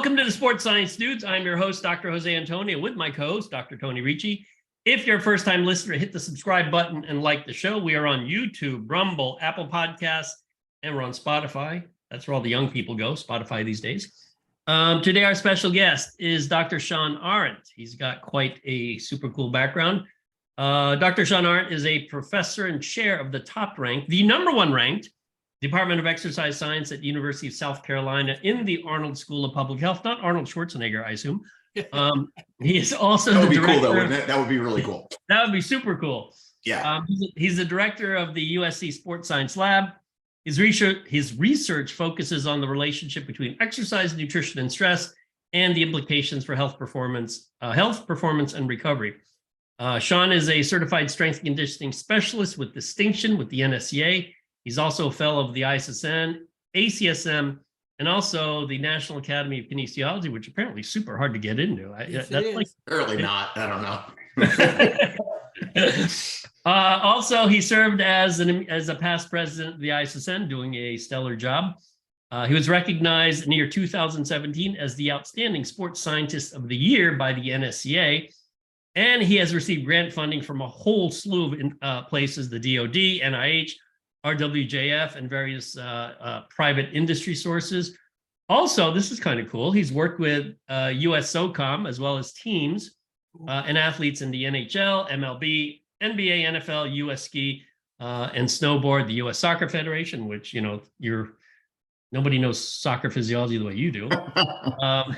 Welcome to the Sports Science Dudes. I'm your host, Dr. Jose Antonio, with my co-host, Dr. Tony Ricci. If you're a first-time listener, hit the subscribe button and like the show. We are on YouTube, Rumble, Apple Podcasts, and we're on Spotify. That's where all the young people go, Spotify these days. Today, our special guest is Dr. Shawn Arent. He's got quite a super cool background. Dr. Shawn Arent is a professor and chair of the top-ranked, the number one ranked, Department of Exercise Science at University of South Carolina in the Arnold School of Public Health, not Arnold Schwarzenegger, I assume. He is also that would the be director. Cool, though, wouldn't it? That would be really cool. That would be super cool. Yeah. He's the director of the USC Sport Science Lab. His research focuses on the relationship between exercise, nutrition, and stress, and the implications for health performance and recovery. Shawn is a certified strength and conditioning specialist with distinction with the NSCA. He's also a fellow of the ISSN, ACSM, and also the National Academy of Kinesiology, which apparently is super hard to get into. Yes, apparently not. I don't know. Also, he served as a past president of the ISSN, doing a stellar job. He was recognized in the year 2017 as the Outstanding Sports Scientist of the Year by the NSCA, and he has received grant funding from a whole slew of places, the DoD, NIH, RWJF, and various private industry sources. Also, this is kind of cool. He's worked with USSOCOM as well as teams and athletes in the NHL, MLB, NBA, NFL, US Ski and Snowboard, the US Soccer Federation, which, you know, nobody knows soccer physiology the way you do,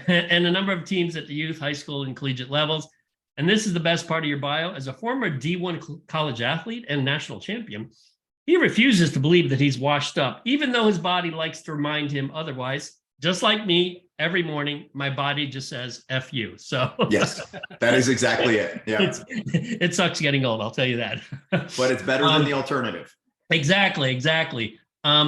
and a number of teams at the youth, high school, and collegiate levels. And this is the best part of your bio. As a former D1 college athlete and national champion, he refuses to believe that he's washed up, even though his body likes to remind him otherwise. Just like me, every morning, my body just says, F you. So yes, that is exactly it. Yeah. It sucks getting old, I'll tell you that. But it's better than the alternative. Exactly.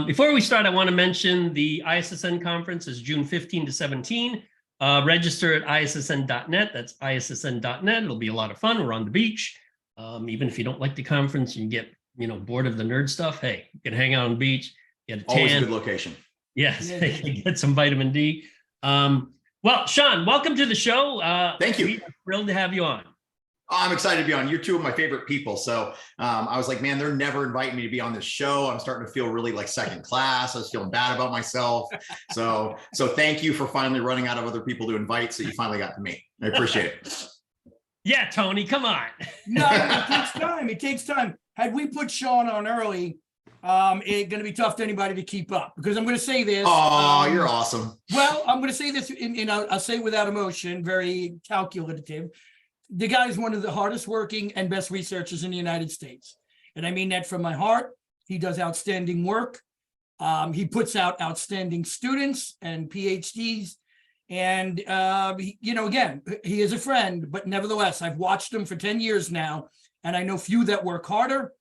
Before we start, I want to mention the ISSN conference is June 15 to 17. Register at ISSN.net. That's ISSN.net. It'll be a lot of fun. We're on the beach. Even if you don't like the conference, you get bored of the nerd stuff, hey, you can hang out on the beach, get a tan. Always a good location. Yes, get some vitamin D. Well, Shawn, welcome to the show. Thank you. We're thrilled to have you on. I'm excited to be on. You're two of my favorite people. So I was like, man, they're never inviting me to be on this show. I'm starting to feel really like second class. I was feeling bad about myself. So thank you for finally running out of other people to invite. So you finally got to me. I appreciate it. Yeah, Tony, come on. No, it takes time. It takes time. Had we put Shawn on early, it's going to be tough to anybody to keep up, because I'm going to say this. Oh, you're awesome. Well, I'm going to say this I'll say without emotion, very calculative. The guy is one of the hardest working and best researchers in the United States. And I mean that from my heart. He does outstanding work. He puts out outstanding students and PhDs. And, again, he is a friend, but nevertheless, I've watched him for 10 years now. And I know few that work harder,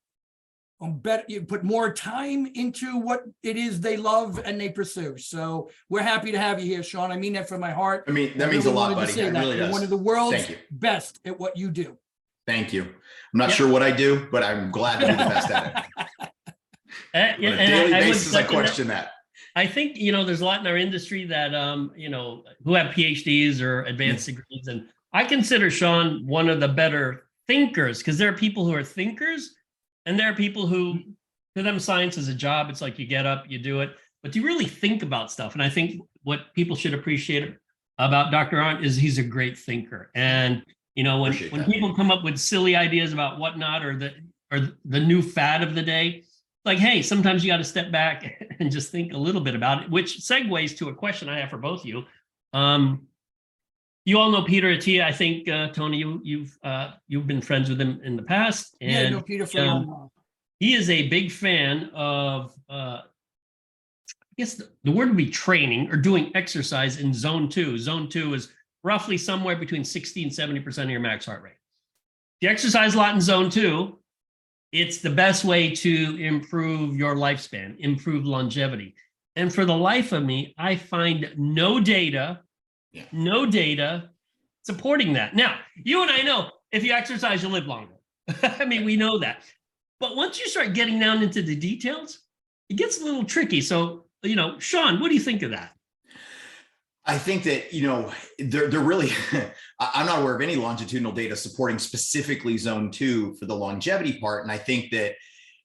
you put more time into what it is they love and they pursue. So we're happy to have you here, Shawn. I mean that from my heart. I mean, that means a lot, buddy. It really does. You're one of the world's best at what you do. Thank you. I'm not sure what I do, but I'm glad to be the best at it. On a daily basis, I question that. I think, there's a lot in our industry that, who have PhDs or advanced degrees. And I consider Shawn one of the better thinkers, because there are people who are thinkers and there are people who, to them, science is a job. It's like you get up, you do it, but you really think about stuff. And I think what people should appreciate about Dr. Arent is he's a great thinker. And, when people come up with silly ideas about whatnot or the new fad of the day, like, hey, sometimes you got to step back and just think a little bit about it, which segues to a question I have for both of you. You all know Peter Attia. I think, Tony, you've been friends with him in the past. And, I know Peter for a long while. He is a big fan of, I guess the word would be training or doing exercise in zone 2. Zone 2 is roughly somewhere between 60 and 70% of your max heart rate. If you exercise a lot in zone 2, it's the best way to improve your lifespan, improve longevity. And for the life of me, I find no data supporting that. Now, you and I know if you exercise, you'll live longer. I mean, we know that. But once you start getting down into the details, it gets a little tricky. So, Shawn, what do you think of that? I think that, they're really, I'm not aware of any longitudinal data supporting specifically zone 2 for the longevity part. And I think that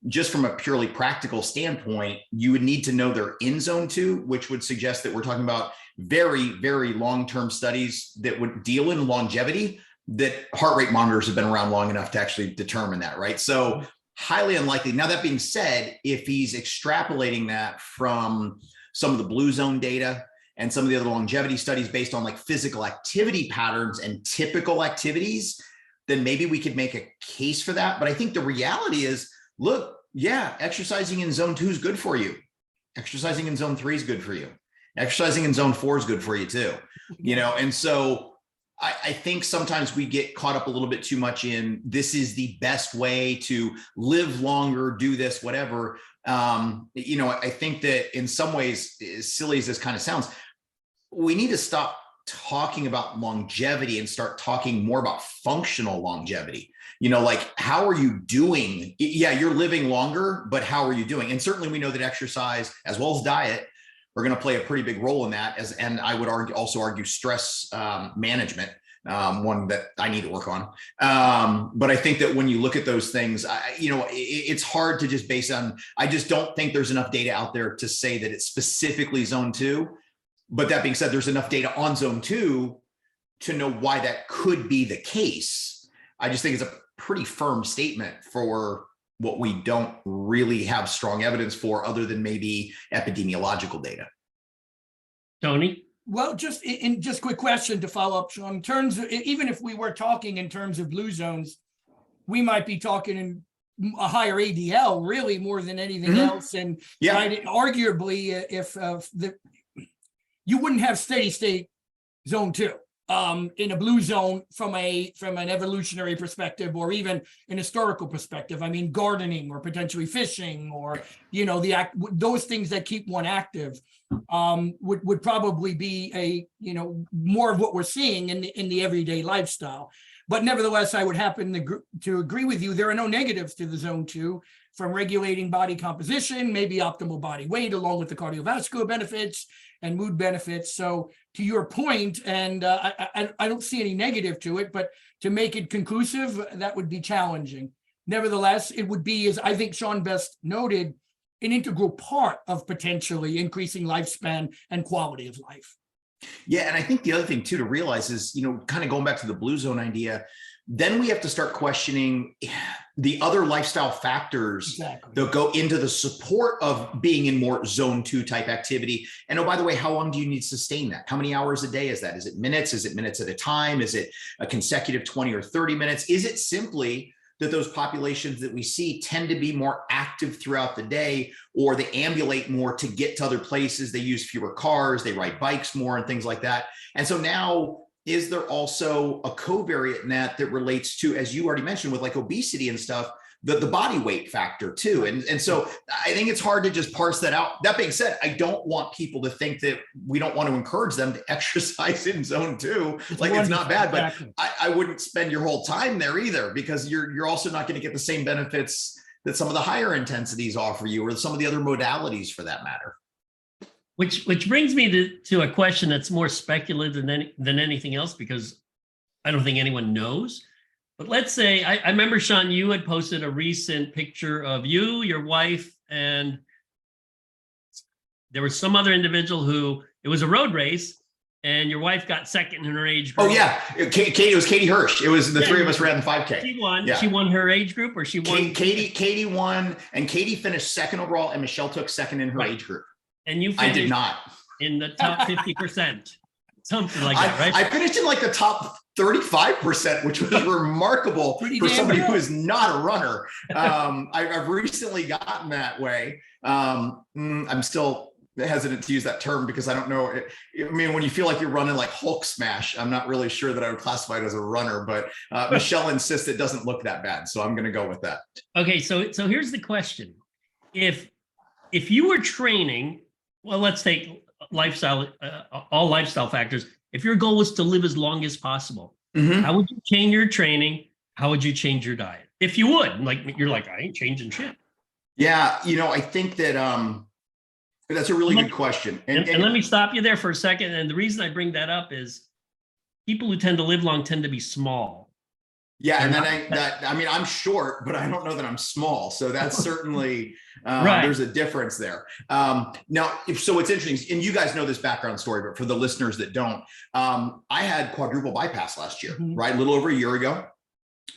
just from a purely practical standpoint, you would need to know they're in zone 2, which would suggest that we're talking about very, very long-term studies that would deal in longevity, that heart rate monitors have been around long enough to actually determine that, right? So highly unlikely. Now, that being said, if he's extrapolating that from some of the blue zone data and some of the other longevity studies based on like physical activity patterns and typical activities, then maybe we could make a case for that. But I think the reality is, look, yeah, exercising in zone 2 is good for you. Exercising in zone 3 is good for you. Exercising in zone 4 is good for you too. And so I think sometimes we get caught up a little bit too much in this is the best way to live longer, do this, whatever. I think that in some ways, as silly as this kind of sounds, we need to stop talking about longevity and start talking more about functional longevity. Like, how are you doing? Yeah, you're living longer, but how are you doing? And certainly we know that exercise as well as diet are going to play a pretty big role in that, and I would also argue stress management, one that I need to work on. But I think that when you look at those things, it's hard to just base on, I just don't think there's enough data out there to say that it's specifically zone 2. But that being said, there's enough data on zone 2 to know why that could be the case. I just think it's a pretty firm statement for what we don't really have strong evidence for, other than maybe epidemiological data. Tony? Well, just quick question to follow up, Shawn. In terms of, even if we were talking in terms of blue zones, we might be talking in a higher ADL, really, more than anything else. And right, arguably, if you wouldn't have steady state zone 2 in a blue zone from an evolutionary perspective, or even an historical perspective. I mean, gardening or potentially fishing, or those things that keep one active would probably be more of what we're seeing in the everyday lifestyle. But nevertheless, I would happen to agree with you. There are no negatives to the zone 2, from regulating body composition, maybe optimal body weight, along with the cardiovascular benefits and mood benefits. So to your point, and I don't see any negative to it, but to make it conclusive, that would be challenging. Nevertheless, it would be, as I think Shawn best noted, an integral part of potentially increasing lifespan and quality of life. Yeah, and I think the other thing too to realize is, kind of going back to the blue zone idea, then we have to start questioning the other lifestyle factors that go into the support of being in more zone 2 type activity. And oh, by the way, how long do you need to sustain that? How many hours a day is that? Is it minutes? Is it minutes at a time? Is it a consecutive 20 or 30 minutes? Is it simply that those populations that we see tend to be more active throughout the day, or they ambulate more to get to other places? They use fewer cars, they ride bikes more and things like that. And so now, is there also a covariate in that relates to, as you already mentioned, with like obesity and stuff, the body weight factor too? And so I think it's hard to just parse that out. That being said, I don't want people to think that we don't want to encourage them to exercise in zone 2. Like, it's not bad, but I wouldn't spend your whole time there either, because you're also not going to get the same benefits that some of the higher intensities offer you, or some of the other modalities for that matter. Which brings me to a question that's more speculative than anything else, because I don't think anyone knows. But let's say, I remember, Shawn, you had posted a recent picture of you, your wife, and there was some other individual who, it was a road race, and your wife got second in her age group. Oh yeah, it was Katie Hirsch. It was the three of us ran the 5K. She won. Yeah. She won her age group, or she won? Katie won, and Katie finished second overall, and Michelle took second in her age group. And you I did not. In the top 50%, something like that, right? I finished in like the top 35%, which was remarkable for somebody who is not a runner. I've recently gotten that way. I'm still hesitant to use that term because I don't know. I mean, when you feel like you're running like Hulk smash, I'm not really sure that I would classify it as a runner, but Michelle insists it doesn't look that bad. So I'm going to go with that. Okay. So here's the question. If you were training, well, let's take lifestyle, all lifestyle factors. If your goal was to live as long as possible, how would you change your training? How would you change your diet? If you would, like, you're like, I ain't changing shit. Yeah. I think that, That's a really good question. And let me stop you there for a second. And the reason I bring that up is people who tend to live long tend to be small. Yeah, and then I mean, I'm short, but I don't know that I'm small. So that's certainly Right. There's a difference there. Now, so it's interesting, and you guys know this background story, but for the listeners that don't, I had quadruple bypass last year, right? A little over a year ago.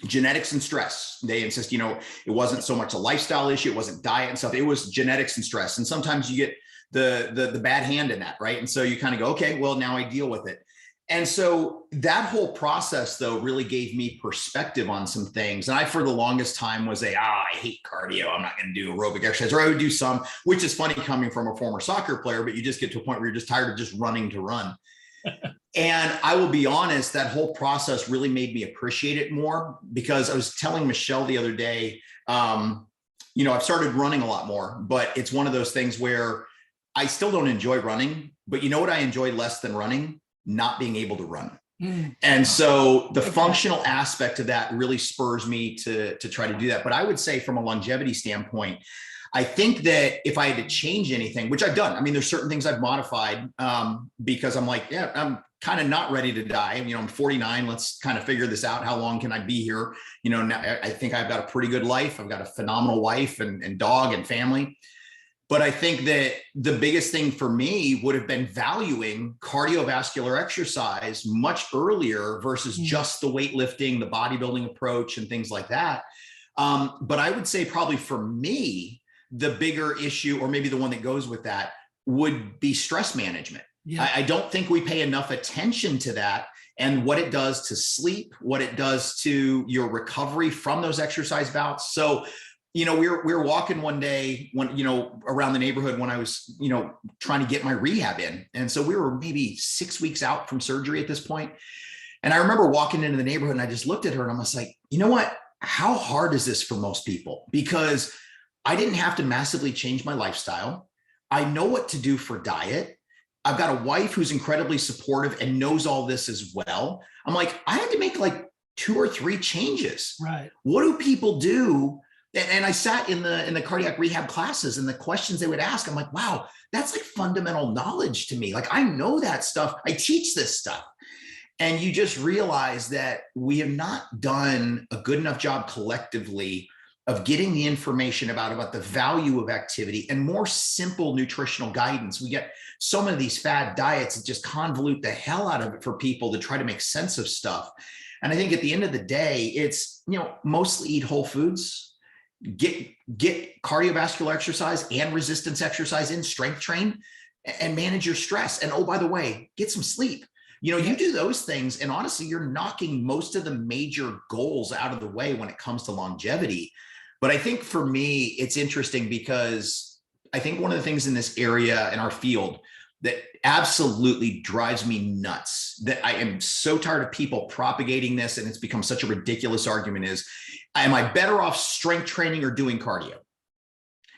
Genetics and stress. They insist, you know, it wasn't so much a lifestyle issue, it wasn't diet and stuff. It was genetics and stress. And sometimes you get the bad hand in that, right? And so you kind of go, okay, well, now I deal with it. And so that whole process, though, really gave me perspective on some things. And I, for the longest time, was I hate cardio. I'm not going to do aerobic exercise, or I would do some, which is funny coming from a former soccer player, but you just get to a point where you're just tired of just running to run. And I will be honest, that whole process really made me appreciate it more, because I was telling Michelle the other day, you know, I've started running a lot more, but it's one of those things where I still don't enjoy running, but you know what I enjoy less than running? Not being able to run. And so the functional aspect of that really spurs me to try to do that. But I would say from a longevity standpoint, I think that if I had to change anything, which I've done, I mean, there's certain things I've modified because I'm like, yeah, I'm kind of not ready to die. You know, I'm 49. Let's kind of figure this out. How long can I be here? You know, now I think I've got a pretty good life. I've got a phenomenal wife and dog and family. But I think that the biggest thing for me would have been valuing cardiovascular exercise much earlier versus just the weightlifting, the bodybuilding approach and things like that. But I would say probably for me, the bigger issue, or maybe the one that goes with that, would be stress management. Yeah. I don't think we pay enough attention to that and what it does to sleep, what it does to your recovery from those exercise bouts. So, you know, we were walking one day when, you know, around the neighborhood when I was, you know, trying to get my rehab in. And so we were maybe 6 weeks out from surgery at this point. And I remember walking into the neighborhood and I just looked at her and I was like, you know what, how hard is this for most people? Because I didn't have to massively change my lifestyle. I know what to do for diet. I've got a wife who's incredibly supportive and knows all this as well. I'm like, I had to make like 2 or 3 changes. Right. What do people do? And I sat in the cardiac rehab classes and the questions they would ask, I'm like, wow, that's like fundamental knowledge to me. Like I know that stuff. I teach this stuff. And you just realize that we have not done a good enough job collectively of getting the information about the value of activity and more simple nutritional guidance. We get so many of these fad diets that just convolute the hell out of it for people to try to make sense of stuff. And I think at the end of the day, it's, you know, mostly eat whole foods, get cardiovascular exercise and resistance exercise in, strength train, and manage your stress. And oh, by the way, get some sleep. You know, you do those things, and honestly, you're knocking most of the major goals out of the way when it comes to longevity. But I think for me, it's interesting because I think one of the things in this area in our field that absolutely drives me nuts, that I am so tired of people propagating this, and it's become such a ridiculous argument, is, am I better off strength training or doing cardio?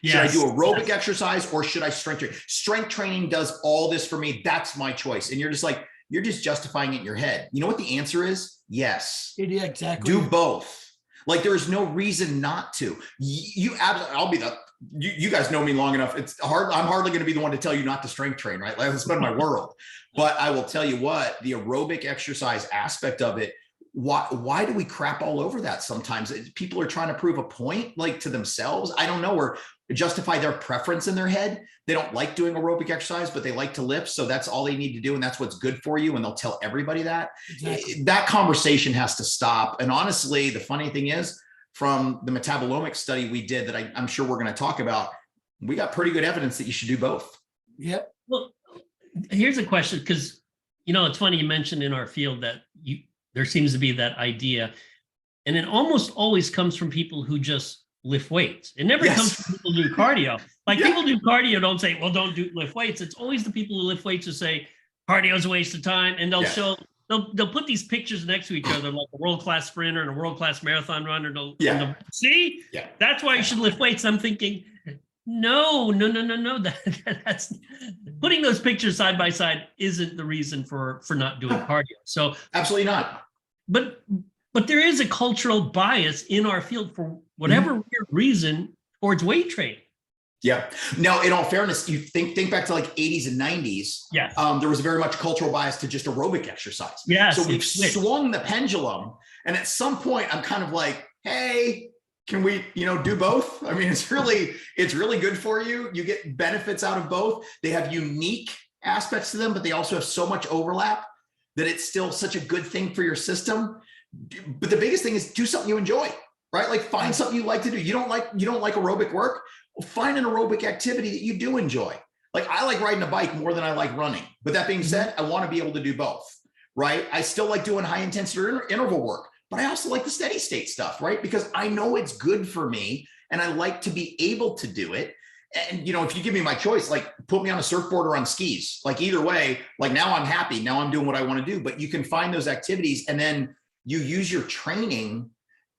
Yes. Should I do aerobic exercise or should I strength train? Strength training does all this for me. That's my choice. And you're just like, you're just justifying it in your head. You know what the answer is? Yes. Yeah, exactly. Do both. Like there is no reason not to. You guys know me long enough. It's hard. I'm hardly going to be the one to tell you not to strength train, right? Like that's been my world. But I will tell you what, the aerobic exercise aspect of it, why do we crap all over that sometimes? People are trying to prove a point, like to themselves. I don't know, or justify their preference in their head. They don't like doing aerobic exercise, but they like to lift. So that's all they need to do. And that's what's good for you. And they'll tell everybody that. Exactly. That conversation has to stop. And honestly, the funny thing is, from the metabolomic study we did that I'm sure we're going to talk about, we got pretty good evidence that you should do both. Yep. Well, here's a question, because, you know, it's funny you mentioned in our field that there seems to be that idea, and it almost always comes from people who just lift weights. It never comes from people who do cardio. Like people do cardio, don't say, well, don't lift weights. It's always the people who lift weights who say cardio is a waste of time. And they'll show, they'll put these pictures next to each other, like a world-class sprinter and a world-class marathon runner. See, that's why you should lift weights. I'm thinking, no. That's putting those pictures side by side isn't the reason for not doing cardio. So absolutely not. But there is a cultural bias in our field for whatever weird reason towards weight training. Yeah. Now, in all fairness, you think back to like 80s and 90s. Yes. There was very much cultural bias to just aerobic exercise. Yes. So we've swung the pendulum, and at some point, I'm kind of like, hey, can we, do both? I mean, it's really good for you. You get benefits out of both. They have unique aspects to them, but they also have so much overlap that it's still such a good thing for your system. But the biggest thing is do something you enjoy, right? Like find something you like to do. You don't like aerobic work. Well, find an aerobic activity that you do enjoy. Like I like riding a bike more than I like running. But that being said, I want to be able to do both, right? I still like doing high intensity interval work, but I also like the steady state stuff, right? Because I know it's good for me and I like to be able to do it. And, if you give me my choice, like put me on a surfboard or on skis, like either way, like now I'm happy. Now I'm doing what I want to do, but you can find those activities and then you use your training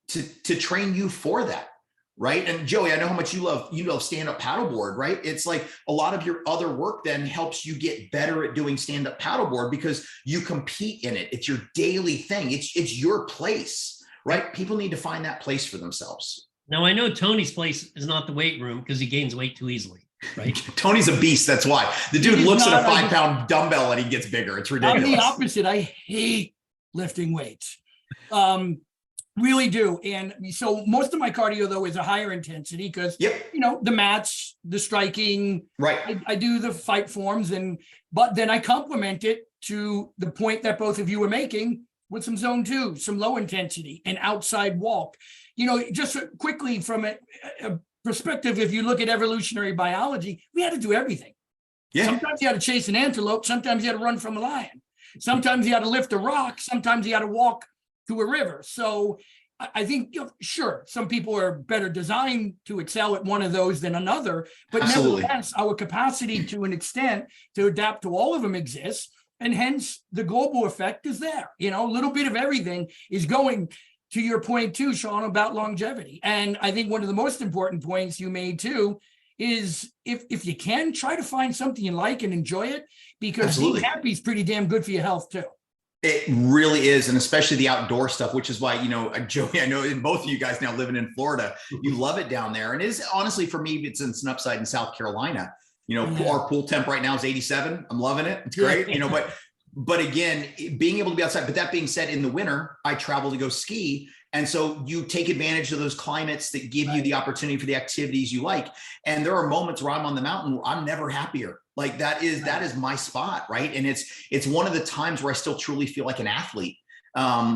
to train you for that. Right. And Joey, I know how much you love stand-up paddleboard, right? It's like a lot of your other work then helps you get better at doing stand-up paddleboard because you compete in it. It's your daily thing. It's your place, right? People need to find that place for themselves. Now I know Tony's place is not the weight room because he gains weight too easily, right? Tony's a beast. That's why the dude looks at a 5-pound dumbbell and he gets bigger. It's ridiculous. I'm the opposite. I hate lifting weights. Really do. And so most of my cardio though is a higher intensity because the mats, the striking, right? I do the fight forms, but then I complement it to the point that both of you were making with some zone 2, some low intensity and outside walk. Just quickly from a perspective, if you look at evolutionary biology, we had to do everything. Yeah. Sometimes you had to chase an antelope. Sometimes you had to run from a lion. Sometimes you had to lift a rock. Sometimes you had to walk to a river. So I think, sure, some people are better designed to excel at one of those than another, but Absolutely. Nevertheless, our capacity to an extent to adapt to all of them exists. And hence the global effect is there. A little bit of everything is going to your point too, Shawn, about longevity. And I think one of the most important points you made too is if you can, try to find something you like and enjoy it, because Absolutely. being happy is pretty damn good for your health too. It really is. And especially the outdoor stuff, which is why, Joey, I know in both of you guys now living in Florida, you love it down there. And it is honestly, for me, it's an upside in South Carolina. Our pool temp right now is 87. I'm loving it. It's great, but again, being able to be outside. But that being said, in the winter, I travel to go ski. And so you take advantage of those climates that give you the opportunity for the activities you like. And there are moments where I'm on the mountain where I'm never happier. Like that is my spot, right? And it's one of the times where I still truly feel like an athlete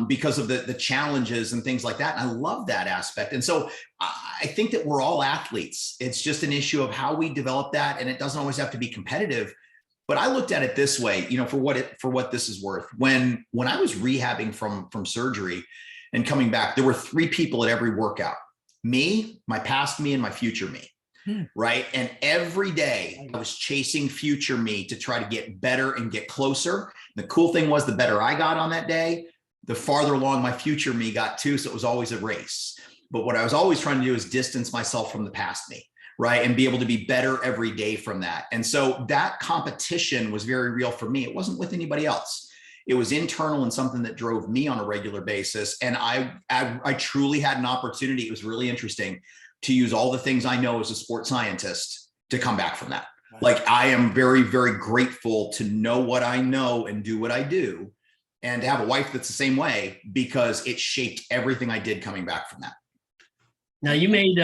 because of the challenges and things like that. And I love that aspect. And so I think that we're all athletes. It's just an issue of how we develop that. And it doesn't always have to be competitive. But I looked at it this way, for what this is worth. When I was rehabbing from surgery and coming back, there were 3 people at every workout: me, my past me, and my future me. Right. And every day I was chasing future me to try to get better and get closer. The cool thing was the better I got on that day, the farther along my future me got too. So it was always a race. But what I was always trying to do is distance myself from the past me. Right. And be able to be better every day from that. And so that competition was very real for me. It wasn't with anybody else. It was internal and something that drove me on a regular basis. And I truly had an opportunity. It was really interesting to use all the things I know as a sports scientist to come back from that. Like I am very, very grateful to know what I know and do what I do, and to have a wife that's the same way, because it shaped everything I did coming back from that. Now you made,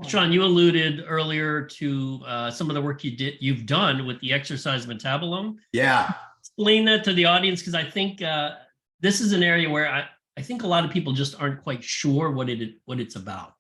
Shawn, you alluded earlier to some of the work you've done with the exercise metabolome. Yeah. Explain that to the audience, because I think this is an area where I think a lot of people just aren't quite sure what it's about.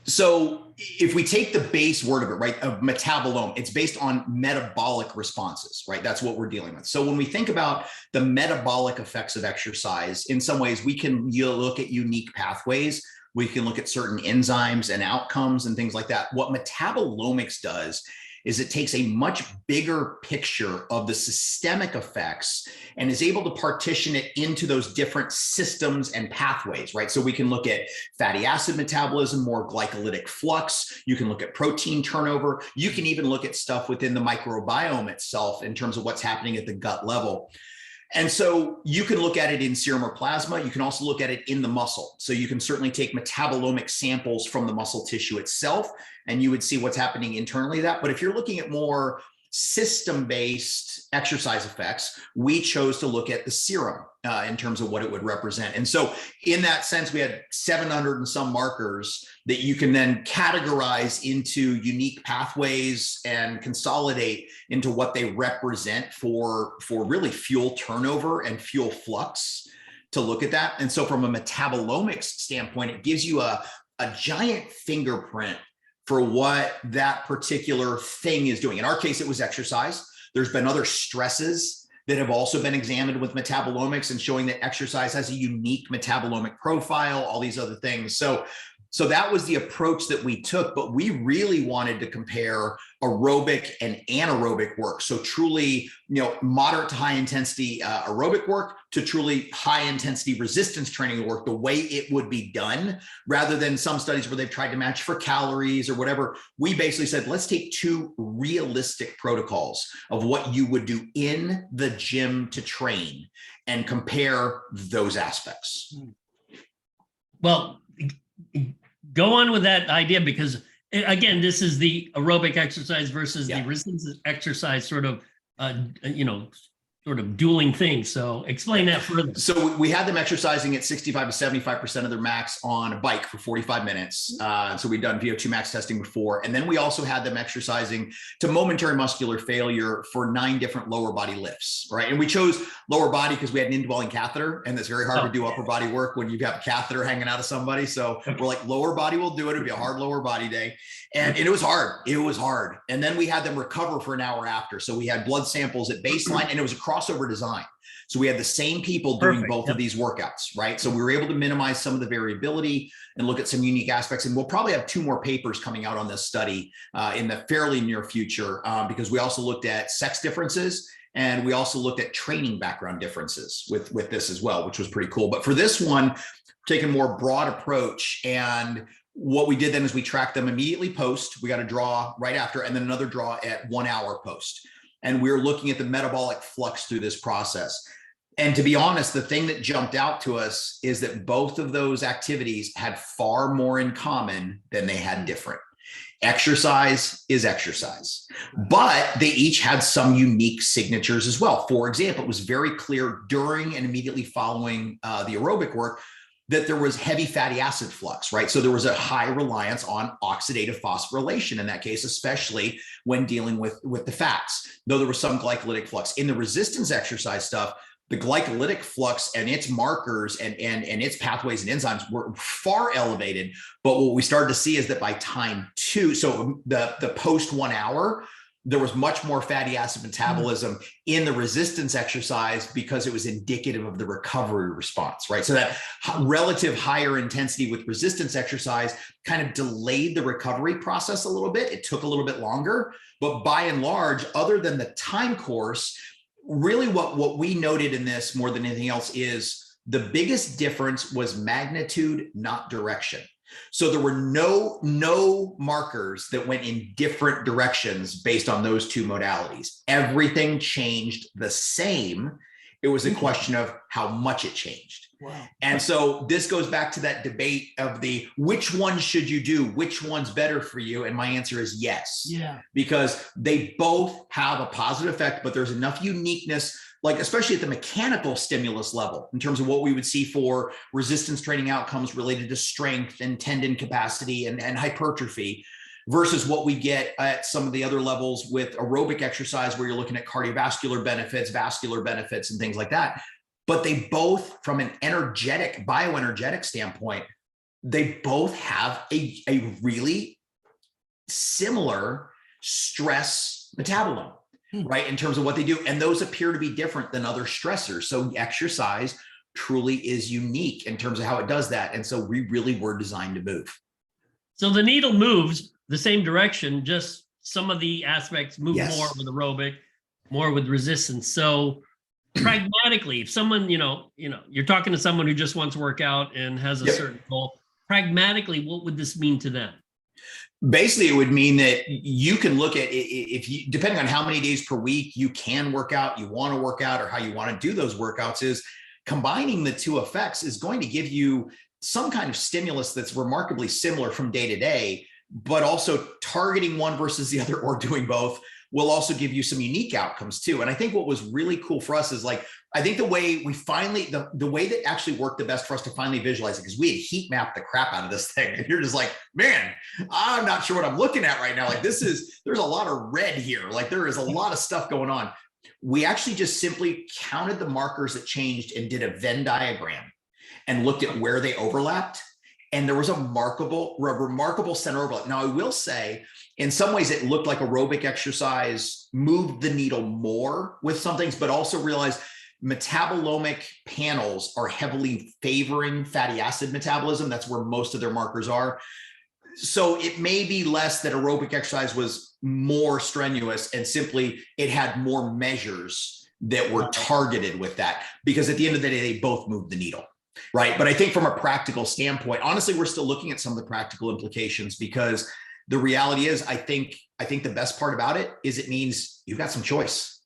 So if we take the base word of it, right, of metabolome, it's based on metabolic responses, right? That's what we're dealing with. So when we think about the metabolic effects of exercise, in some ways we can look at unique pathways. We can look at certain enzymes and outcomes and things like that. What metabolomics does is it takes a much bigger picture of the systemic effects and is able to partition it into those different systems and pathways, right? So we can look at fatty acid metabolism, more glycolytic flux. You can look at protein turnover. You can even look at stuff within the microbiome itself in terms of what's happening at the gut level. And so you can look at it in serum or plasma. You can also look at it in the muscle. So you can certainly take metabolomic samples from the muscle tissue itself, and you would see what's happening internally to that. But if you're looking at more system-based exercise effects, we chose to look at the serum in terms of what it would represent. And so in that sense, we had 700 and some markers that you can then categorize into unique pathways and consolidate into what they represent for really fuel turnover and fuel flux to look at that. And so from a metabolomics standpoint, it gives you a giant fingerprint for what that particular thing is doing. In our case, it was exercise. There's been other stresses that have also been examined with metabolomics and showing that exercise has a unique metabolomic profile, all these other things. So that was the approach that we took, but we really wanted to compare aerobic and anaerobic work. So truly, moderate to high intensity aerobic work to truly high intensity resistance training work, the way it would be done, rather than some studies where they've tried to match for calories or whatever. We basically said, let's take two realistic protocols of what you would do in the gym to train and compare those aspects. Well, go on with that idea, because again, this is the aerobic exercise versus the resistance exercise sort of, sort of dueling things. So explain that further. So we had them exercising at 65 to 75% of their max on a bike for 45 minutes. So we'd done VO2 max testing before. And then we also had them exercising to momentary muscular failure for 9 different lower body lifts, right? And we chose lower body because we had an indwelling catheter, and it's very hard to do upper body work when you have a catheter hanging out of somebody. So we're like, lower body will do it. It'd be a hard lower body day. And it was hard. It was hard. And then we had them recover for an hour after. So we had blood samples at baseline, and it was a crossover design. So we had the same people doing both of these workouts, right? So we were able to minimize some of the variability and look at some unique aspects. And we'll probably have 2 more papers coming out on this study in the fairly near future, because we also looked at sex differences, and we also looked at training background differences with this as well, which was pretty cool. But for this one, taking a more broad approach, and what we did then is we tracked them immediately post. We got a draw right after, and then another draw at 1 hour post. And we were looking at the metabolic flux through this process. And to be honest, the thing that jumped out to us is that both of those activities had far more in common than they had different. Exercise is exercise, but they each had some unique signatures as well. For example, it was very clear during and immediately following the aerobic work that there was heavy fatty acid flux, right? So there was a high reliance on oxidative phosphorylation in that case, especially when dealing with the fats, though there was some glycolytic flux. In the resistance exercise stuff, the glycolytic flux and its markers and its pathways and enzymes were far elevated. But what we started to see is that by time 2, so the post 1 hour, there was much more fatty acid metabolism in the resistance exercise because it was indicative of the recovery response, right? So that relative higher intensity with resistance exercise kind of delayed the recovery process a little bit. It took a little bit longer, but by and large, other than the time course, really what we noted in this more than anything else is the biggest difference was magnitude, not direction. So there were no markers that went in different directions based on those 2 modalities. Everything changed the same. It was a question of how much it changed. Wow. And so this goes back to that debate of which one should you do? Which one's better for you? And my answer is yes. Yeah. Because they both have a positive effect, but there's enough uniqueness, like especially at the mechanical stimulus level, in terms of what we would see for resistance training outcomes related to strength and tendon capacity and hypertrophy, versus what we get at some of the other levels with aerobic exercise, where you're looking at cardiovascular benefits, vascular benefits, and things like that. But they both, from an bioenergetic standpoint, they both have a really similar stress metabolome, right? In terms of what they do. And those appear to be different than other stressors. So exercise truly is unique in terms of how it does that. And so we really were designed to move. So the needle moves the same direction, just some of the aspects move more with aerobic, more with resistance. So pragmatically, if someone, you're talking to someone who just wants to work out and has a certain goal, pragmatically, what would this mean to them? Basically, it would mean that you can look at, if you, depending on how many days per week you can work out, you want to work out, or how you want to do those workouts, is combining the two effects is going to give you some kind of stimulus that's remarkably similar from day to day, but also targeting one versus the other or doing both will also give you some unique outcomes too. And I think what was really cool for us is like, I think the way we finally, the way that actually worked the best for us to finally visualize it, because we had heat mapped the crap out of this thing. And you're just like, man, I'm not sure what I'm looking at right now. Like there's a lot of red here. Like there is a lot of stuff going on. We actually just simply counted the markers that changed and did a Venn diagram and looked at where they overlapped. And there was a remarkable center overlap. Now, I will say, in some ways, it looked like aerobic exercise moved the needle more with some things, but also realized metabolomic panels are heavily favoring fatty acid metabolism. That's where most of their markers are. So it may be less that aerobic exercise was more strenuous and simply it had more measures that were targeted with that, because at the end of the day, they both moved the needle. Right. But I think from a practical standpoint, honestly, we're still looking at some of the practical implications, because the reality is, I think the best part about it is it means you've got some choice,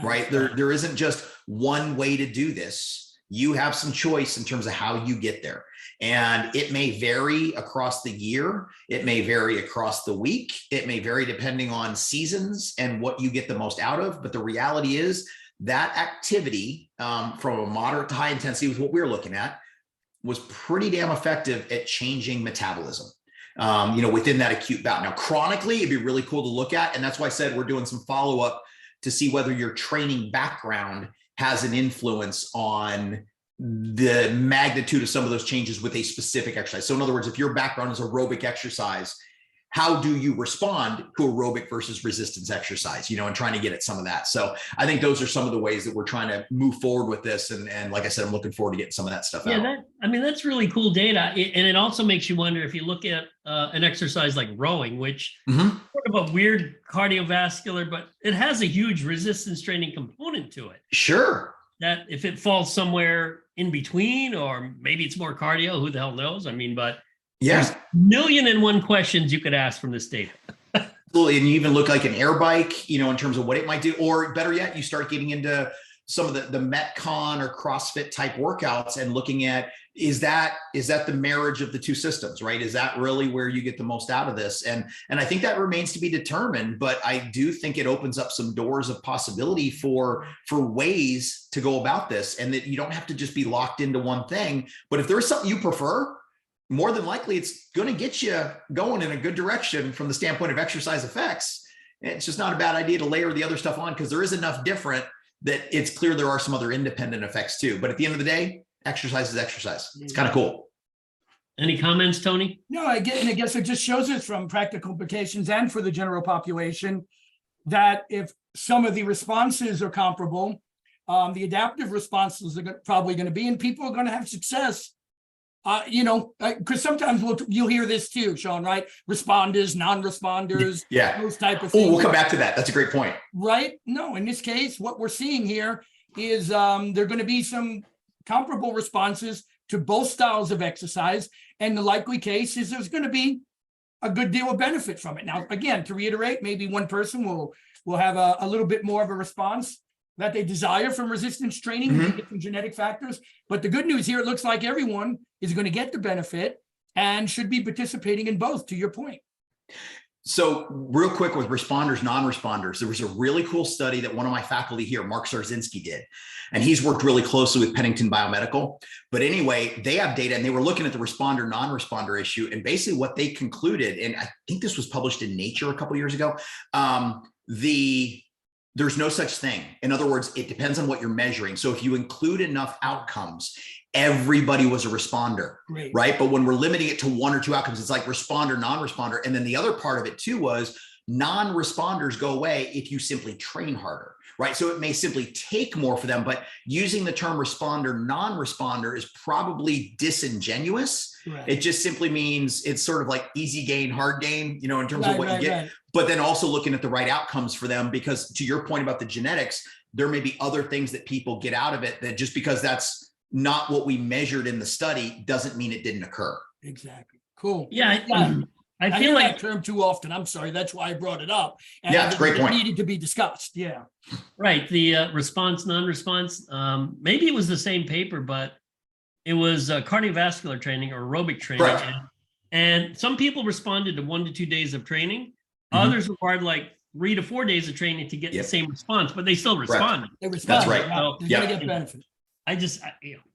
right? There isn't just one way to do this. You have some choice in terms of how you get there. And it may vary across the year. It may vary across the week. It may vary depending on seasons and what you get the most out of. But the reality is, that activity from a moderate to high intensity was what we were looking at, was pretty damn effective at changing metabolism, within that acute bout. Now, chronically, it'd be really cool to look at. And that's why I said we're doing some follow-up to see whether your training background has an influence on the magnitude of some of those changes with a specific exercise. So in other words, if your background is aerobic exercise, how do you respond to aerobic versus resistance exercise, and trying to get at some of that. So I think those are some of the ways that we're trying to move forward with this. And like I said, I'm looking forward to getting some of that stuff out. Yeah, that's really cool data. And it also makes you wonder, if you look at an exercise like rowing, which is sort of a weird cardiovascular, but it has a huge resistance training component to it. Sure. That if it falls somewhere in between, or maybe it's more cardio, who the hell knows? But yeah, there's 1,000,001 questions you could ask from this data. Absolutely. And you even look like an air bike, in terms of what it might do, or better yet, you start getting into some of the Metcon or CrossFit type workouts and looking at, is that the marriage of the two systems, right? Is that really where you get the most out of this? And I think that remains to be determined, but I do think it opens up some doors of possibility for ways to go about this, and that you don't have to just be locked into one thing. But if there is something you prefer, more than likely it's going to get you going in a good direction from the standpoint of exercise effects. It's just not a bad idea to layer the other stuff on, because there is enough different that it's clear there are some other independent effects too. But at the end of the day, exercise is exercise. It's kind of cool. Any comments, Tony? No, I guess it just shows us from practical implications and for the general population that if some of the responses are comparable, the adaptive responses are probably going to be, and people are going to have success. Because sometimes you'll hear this too, Shawn, right? Responders, non-responders, those type of things. Oh, we'll come back to that. That's a great point. Right? No, in this case, what we're seeing here is there are going to be some comparable responses to both styles of exercise. And the likely case is there's going to be a good deal of benefit from it. Now, again, to reiterate, maybe one person will have a little bit more of a response that they desire from resistance training, different genetic factors. But the good news here, it looks like everyone is going to get the benefit and should be participating in both, to your point. So real quick with responders, non-responders, there was a really cool study that one of my faculty here, Mark Sarzinski, did. And he's worked really closely with Pennington Biomedical. But anyway, they have data and they were looking at the responder, non-responder issue. And basically what they concluded, and I think this was published in Nature a couple of years ago, there's no such thing. In other words, it depends on what you're measuring. So if you include enough outcomes, everybody was a responder, right? But when we're limiting it to one or two outcomes, it's like responder, non-responder. And then the other part of it too was non-responders go away if you simply train harder, right? So it may simply take more for them, but using the term responder, non-responder is probably disingenuous. Right. It just simply means it's sort of like easy gain, hard gain, in terms of what you get, but then also looking at the right outcomes for them, because to your point about the genetics, there may be other things that people get out of it that just because that's not what we measured in the study doesn't mean it didn't occur. Exactly. Cool. Yeah. I I feel hear like that term too often. I'm sorry. That's why I brought it up. And Yeah, it's a great point. It needed to be discussed. Yeah. right, the response, non-response. Maybe it was the same paper, but it was cardiovascular training or aerobic training, Correct. and some people responded to 1 to 2 days of training. Mhm. Others required like 3 to 4 days of training to get Yep. the same response, but they still responded. They respond. right. Yeah. They're Yeah. going to get benefit.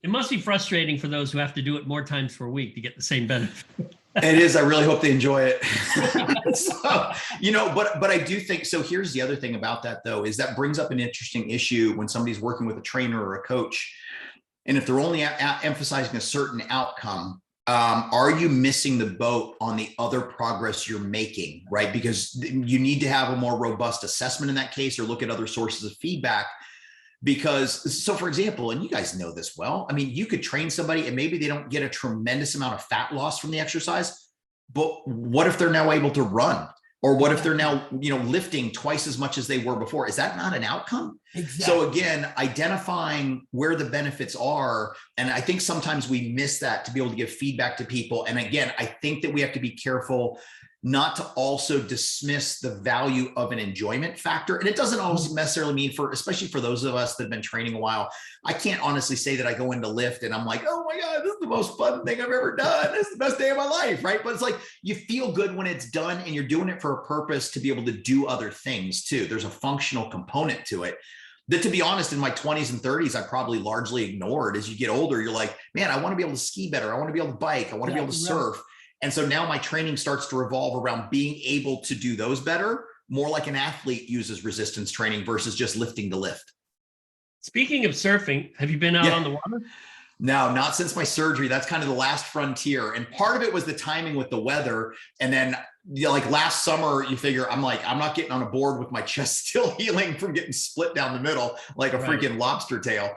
It must be frustrating for those who have to do it more times per week to get the same benefit. It is. I really hope they enjoy it. So, but I do think, so here's the other thing about that though, is that brings up an interesting issue when somebody's working with a trainer or a coach. And if they're only emphasizing a certain outcome, are you missing the boat on the other progress you're making, right? Because you need to have a more robust assessment in that case, or look at other sources of feedback. Because, so for example, and you guys know this well, I mean, you could train somebody and maybe they don't get a tremendous amount of fat loss from the exercise, but what if they're now able to run? Or what if they're now, lifting twice as much as they were before? Is that not an outcome? Exactly. So again, identifying where the benefits are. And I think sometimes we miss that to be able to give feedback to people. And again, I think that we have to be careful not to also dismiss the value of an enjoyment factor. And it doesn't always necessarily mean especially for those of us that have been training a while, I can't honestly say that I go into lift and I'm like, oh my God, this is the most fun thing I've ever done. This is the best day of my life, right? But it's like, you feel good when it's done and you're doing it for a purpose to be able to do other things too. There's a functional component to it that, to be honest, in my 20s and 30s, I probably largely ignored. As you get older, you're like, man, I want to be able to ski better. I want to be able to bike. I want to be able to surf. And so now my training starts to revolve around being able to do those better, more like an athlete uses resistance training versus just lifting to lift. Speaking of surfing, have you been out on the water? No, not since my surgery. That's kind of the last frontier. And part of it was the timing with the weather. And then, like last summer, you figure, I'm like, I'm not getting on a board with my chest still healing from getting split down the middle like a freaking lobster tail.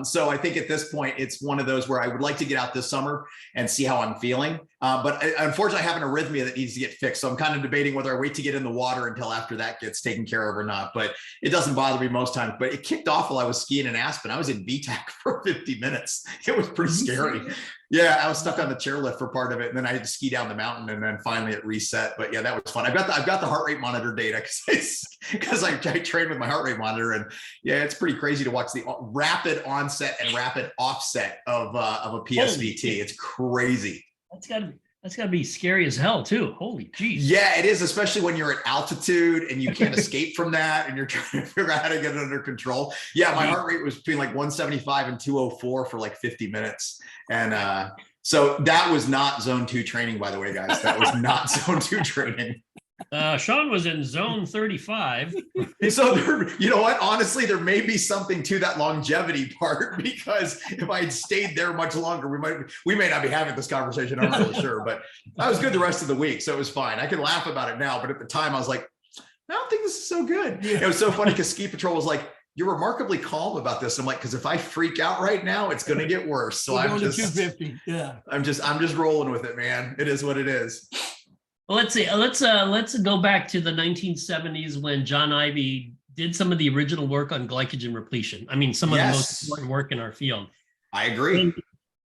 So I think at this point, it's one of those where I would like to get out this summer and see how I'm feeling. But unfortunately, I have an arrhythmia that needs to get fixed. So I'm kind of debating whether I wait to get in the water until after that gets taken care of or not. But it doesn't bother me most times. But it kicked off while I was skiing in Aspen. I was in VTAC for 50 minutes. It was pretty scary. Yeah, I was stuck on the chairlift for part of it, and then I had to ski down the mountain, and then finally it reset. But yeah, that was fun. I've got the heart rate monitor data because I train with my heart rate monitor, and yeah, it's pretty crazy to watch the rapid onset and rapid offset of a PSVT. It's crazy. That's gotta be scary as hell too. Holy geez. Yeah, it is, especially when you're at altitude and you can't escape from that and you're trying to figure out how to get it under control. Yeah, my heart rate was between like 175 and 204 for like 50 minutes. And so that was not zone 2 training, by the way, guys. That was not zone 2 training. Shawn was in zone 35. So you know what? Honestly, there may be something to that longevity part, because if I had stayed there much longer, we may not be having this conversation. I'm not really sure, but I was good the rest of the week, so it was fine. I can laugh about it now, but at the time I was like, I don't think this is so good. It was so funny because Ski Patrol was like, you're remarkably calm about this. I'm like, because if I freak out right now, it's going to get worse. So I'm just 250. Yeah. I'm just rolling with it, man. It is what it is. Well, let's see. Let's go back to the 1970s when John Ivey did some of the original work on glycogen repletion. I mean, some of the most important work in our field. I agree. And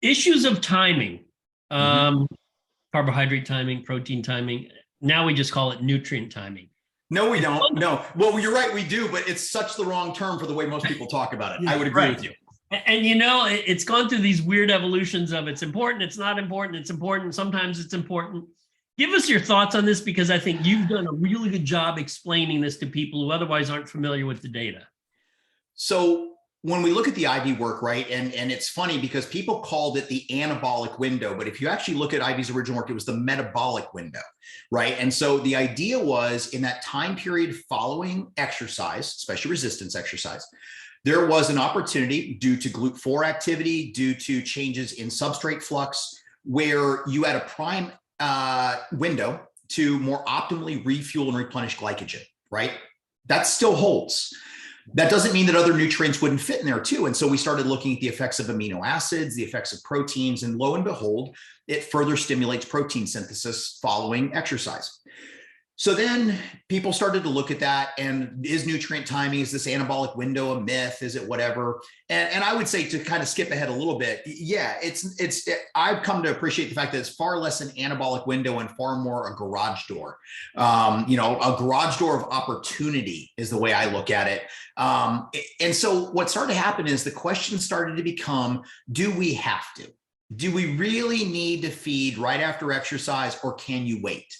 issues of timing, carbohydrate timing, protein timing. Now we just call it nutrient timing. No, we don't. No. Well, you're right. We do, but it's such the wrong term for the way most people talk about it. I would agree with you. And it's gone through these weird evolutions of it's important, it's not important, it's important, sometimes it's important. Give us your thoughts on this, because I think you've done a really good job explaining this to people who otherwise aren't familiar with the data. So when we look at the Ivy work, right, and it's funny because people called it the anabolic window, but if you actually look at Ivy's original work, it was the metabolic window, right? And so the idea was, in that time period following exercise, especially resistance exercise, there was an opportunity due to GLUT4 activity, due to changes in substrate flux, where you had a prime window to more optimally refuel and replenish glycogen, right? That still holds. That doesn't mean that other nutrients wouldn't fit in there too. And so we started looking at the effects of amino acids, the effects of proteins, and lo and behold, it further stimulates protein synthesis following exercise. So then people started to look at that, and is nutrient timing, is this anabolic window a myth? Is it whatever? And I would say, to kind of skip ahead a little bit, yeah, I've come to appreciate the fact that it's far less an anabolic window and far more a garage door. A garage door of opportunity is the way I look at it. And so what started to happen is the question started to become, do we have to? Do we really need to feed right after exercise, or can you wait?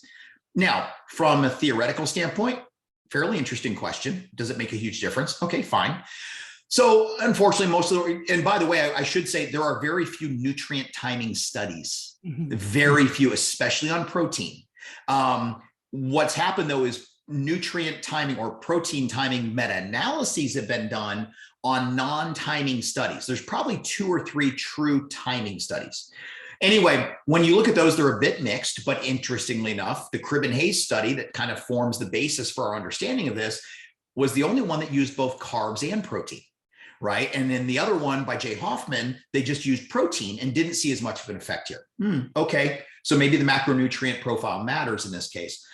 Now, from a theoretical standpoint, fairly interesting question. Does it make a huge difference? Okay, fine. So unfortunately, and by the way, I should say there are very few nutrient timing studies, very few, especially on protein. What's happened though is nutrient timing or protein timing meta-analyses have been done on non-timing studies. There's probably 2 or 3 true timing studies. Anyway, when you look at those, they're a bit mixed, but interestingly enough, the Cribb and Hayes study that kind of forms the basis for our understanding of this was the only one that used both carbs and protein, right? And then the other one by Jay Hoffman, they just used protein and didn't see as much of an effect here. Okay, so maybe the macronutrient profile matters in this case.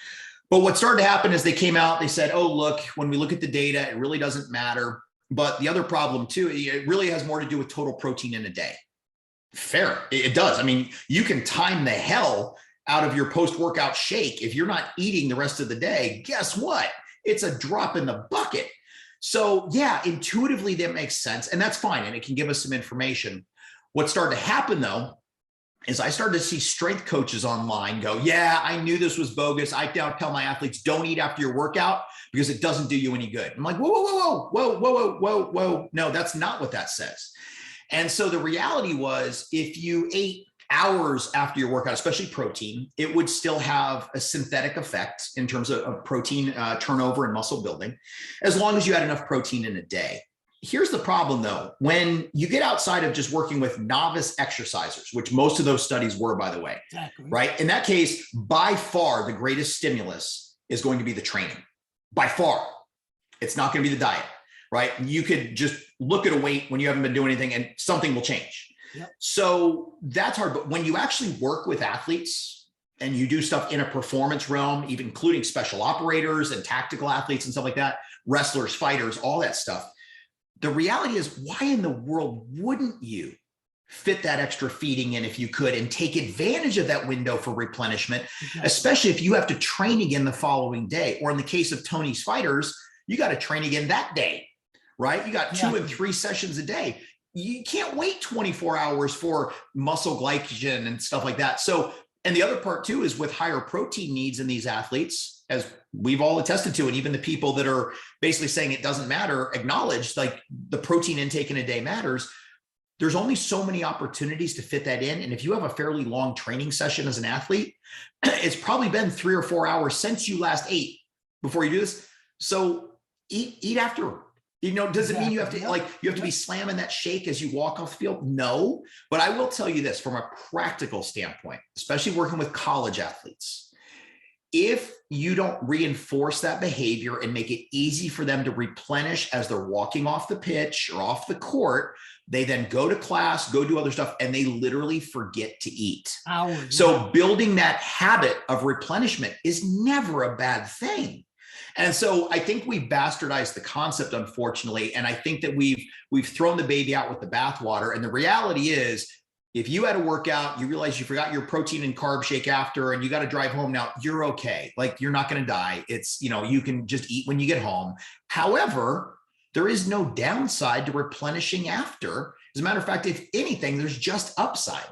But what started to happen is they came out, they said, oh, look, when we look at the data, it really doesn't matter. But the other problem too, it really has more to do with total protein in a day. Fair, it does. I mean, you can time the hell out of your post-workout shake. If you're not eating the rest of the day, guess what? It's a drop in the bucket. So yeah, intuitively that makes sense, and that's fine, and it can give us some information. What started to happen though is I started to see strength coaches online go, yeah, I knew this was bogus. I now tell my athletes, don't eat after your workout because it doesn't do you any good. I'm like, whoa, whoa, whoa, whoa, whoa, whoa, whoa, whoa. No, that's not what that says. And so the reality was, if you ate hours after your workout, especially protein, it would still have a synthetic effect in terms of protein turnover and muscle building, as long as you had enough protein in a day. Here's the problem though, when you get outside of just working with novice exercisers, which most of those studies were, by the way, right? In that case, by far, the greatest stimulus is going to be the training. By far, it's not going to be the diet, right? You could just look at a weight when you haven't been doing anything and something will change. Yep. So that's hard. But when you actually work with athletes and you do stuff in a performance realm, even including special operators and tactical athletes and stuff like that, wrestlers, fighters, all that stuff, the reality is, why in the world wouldn't you fit that extra feeding in if you could and take advantage of that window for replenishment, especially if you have to train again the following day, or in the case of Tony's fighters, you got to train again that day, right? You got 2 and 3 sessions a day. You can't wait 24 hours for muscle glycogen and stuff like that. So, and the other part too is with higher protein needs in these athletes, as we've all attested to, and even the people that are basically saying it doesn't matter, acknowledge like the protein intake in a day matters. There's only so many opportunities to fit that in. And if you have a fairly long training session as an athlete, it's probably been 3 or 4 hours since you last ate before you do this. So eat after. Does it mean you have to be slamming that shake as you walk off the field? No, but I will tell you this from a practical standpoint, especially working with college athletes. If you don't reinforce that behavior and make it easy for them to replenish as they're walking off the pitch or off the court, they then go to class, go do other stuff, and they literally forget to eat. So building that habit of replenishment is never a bad thing. And so I think we bastardized the concept, unfortunately. And I think that we've thrown the baby out with the bathwater. And the reality is, if you had a workout, you realize you forgot your protein and carb shake after, and you got to drive home now, you're okay. Like, you're not going to die. It's, you can just eat when you get home. However, there is no downside to replenishing after. As a matter of fact, if anything, there's just upside.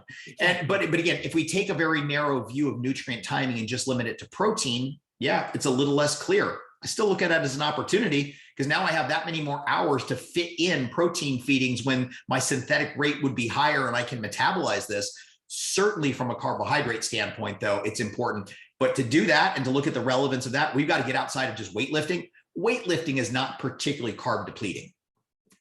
But again, if we take a very narrow view of nutrient timing and just limit it to protein, yeah, it's a little less clear. I still look at it as an opportunity, because now I have that many more hours to fit in protein feedings when my synthetic rate would be higher and I can metabolize this. Certainly from a carbohydrate standpoint, though, it's important. But to do that and to look at the relevance of that, we've got to get outside of just weightlifting. Weightlifting is not particularly carb depleting.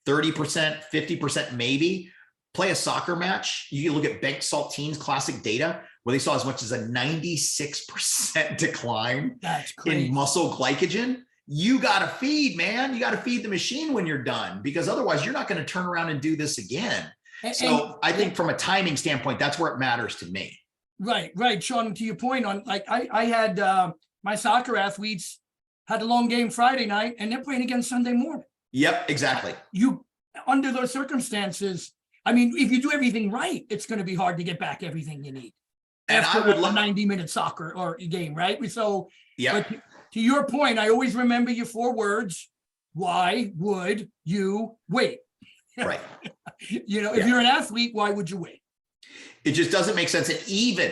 30%, 50% maybe. Play a soccer match. You can look at Bank Saltine's classic data, where they saw as much as a 96% decline in muscle glycogen. You got to feed, man. You got to feed the machine when you're done, because otherwise you're not going to turn around and do this again. So I think from a timing standpoint, that's where it matters to me. Right. Shawn, to your point on, like, I had my soccer athletes had a long game Friday night and they're playing again Sunday morning. Yep, exactly. You, under those circumstances, I mean, if you do everything right, it's going to be hard to get back everything you need. And after I would a love 90-minute soccer or game, right? So, yeah. but to your point, I always remember your 4 words. Why would you wait? Right. You know, if you're an athlete, why would you wait? It just doesn't make sense. And even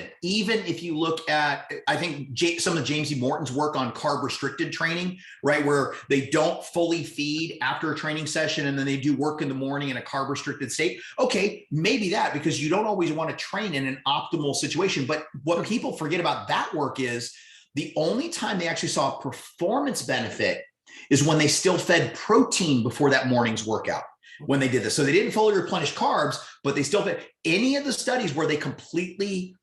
if you look at, I think some of James E. Morton's work on carb restricted training, right, where they don't fully feed after a training session and then they do work in the morning in a carb restricted state. Okay, maybe that, because you don't always want to train in an optimal situation. But what people forget about that work is the only time they actually saw a performance benefit is when they still fed protein before that morning's workout. When they did this. So they didn't fully replenish carbs, but they still fed. Any of the studies where they completely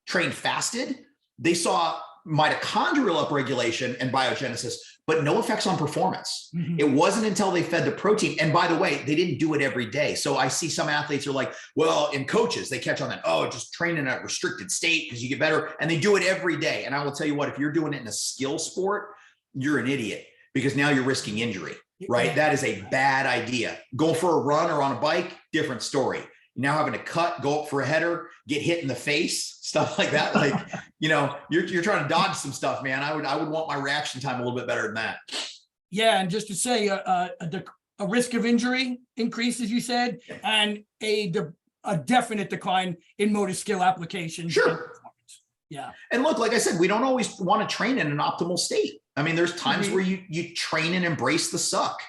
trained fasted, they saw mitochondrial upregulation and biogenesis, but no effects on performance. Mhm. It wasn't until they fed the protein. And by the way, they didn't do it every day. So I see some athletes are like, well, in coaches, they catch on that, oh, just train in a restricted state because you get better. And they do it every day. And I will tell you what, if you're doing it in a skill sport, you're an idiot, because now you're risking injury. Right? That is a bad idea. Go for a run or on a bike, different story. Now having to cut, go up for a header, get hit in the face, stuff like that. Like, you know, you're trying to dodge some stuff, man. I would want my reaction time a little bit better than that. Yeah, and just to say, a risk of injury increase, as you said, and a definite decline in motor skill application. Sure. Yeah. And look, like I said, we don't always want to train in an optimal state. I mean, there's times where you train and embrace the suck,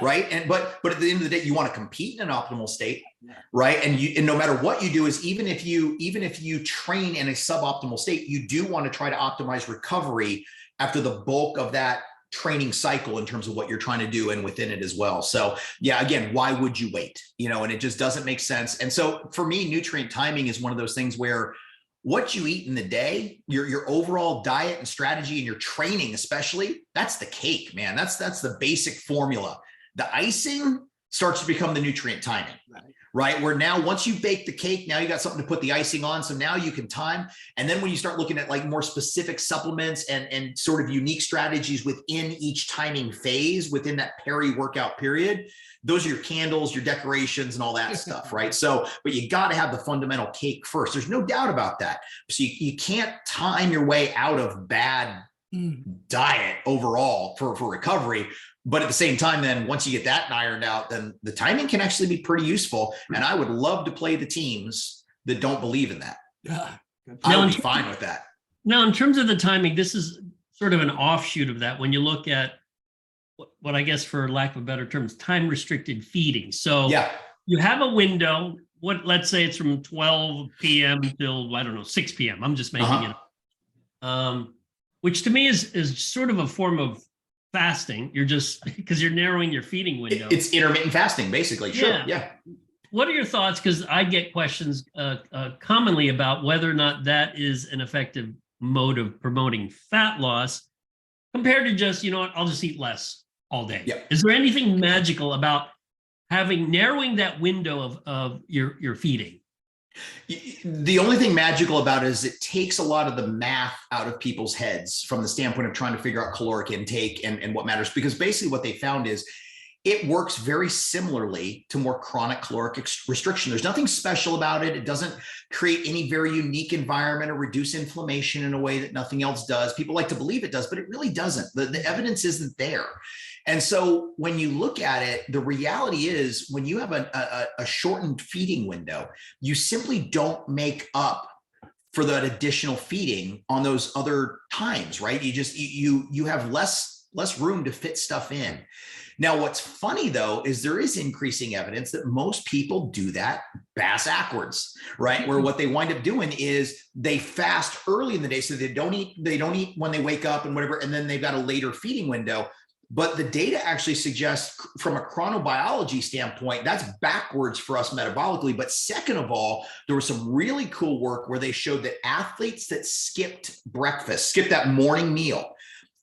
right? And but at the end of the day, you want to compete in an optimal state, right? And no matter what you do, is even if you train in a suboptimal state, you do want to try to optimize recovery after the bulk of that training cycle in terms of what you're trying to do and within it as well. So yeah, again, why would you wait? You know, and it just doesn't make sense. And so for me, nutrient timing is one of those things where what you eat in the day, your overall diet and strategy and your training, especially, that's the cake, man. That's the basic formula. The icing starts to become the nutrient timing, right? Where now once you bake the cake, now you got something to put the icing on. So now you can time. And then when you start looking at like more specific supplements and sort of unique strategies within each timing phase, within that peri-workout period, those are your candles, your decorations, and all that stuff, right? So, but you got to have the fundamental cake first. There's no doubt about that. So you can't time your way out of bad diet overall for recovery. But at the same time, then once you get that ironed out, then the timing can actually be pretty useful. And I would love to play the teams that don't believe in that. I would be fine with that. Now, in terms of the timing, this is sort of an offshoot of that. When you look at what I guess, for lack of better terms, time restricted feeding. So you have a window, let's say it's from 12 p.m. till, I don't know, 6 p.m. I'm just making it up. Which to me is sort of a form of fasting. You're just, because you're narrowing your feeding window. It's intermittent fasting, basically. Sure. Yeah. What are your thoughts? Because I get questions commonly about whether or not that is an effective mode of promoting fat loss compared to just, you know what, I'll just eat less all day. Is there anything magical about narrowing that window of your feeding? The only thing magical about it is it takes a lot of the math out of people's heads from the standpoint of trying to figure out caloric intake and what matters, because basically what they found is it works very similarly to more chronic caloric restriction. There's nothing special about it. It doesn't create any very unique environment or reduce inflammation in a way that nothing else does. People like to believe it does, but it really doesn't. The evidence isn't there. And so when you look at it, the reality is when you have a shortened feeding window, you simply don't make up for that additional feeding on those other times, right? You have less room to fit stuff in. Now, what's funny though, is there is increasing evidence that most people do that bass-ackwards, right? Where what they wind up doing is they fast early in the day. So they don't eat when they wake up and whatever, and then they've got a later feeding window. But the data actually suggests from a chronobiology standpoint, that's backwards for us metabolically. But second of all, there was some really cool work where they showed that athletes that skipped breakfast, skipped that morning meal,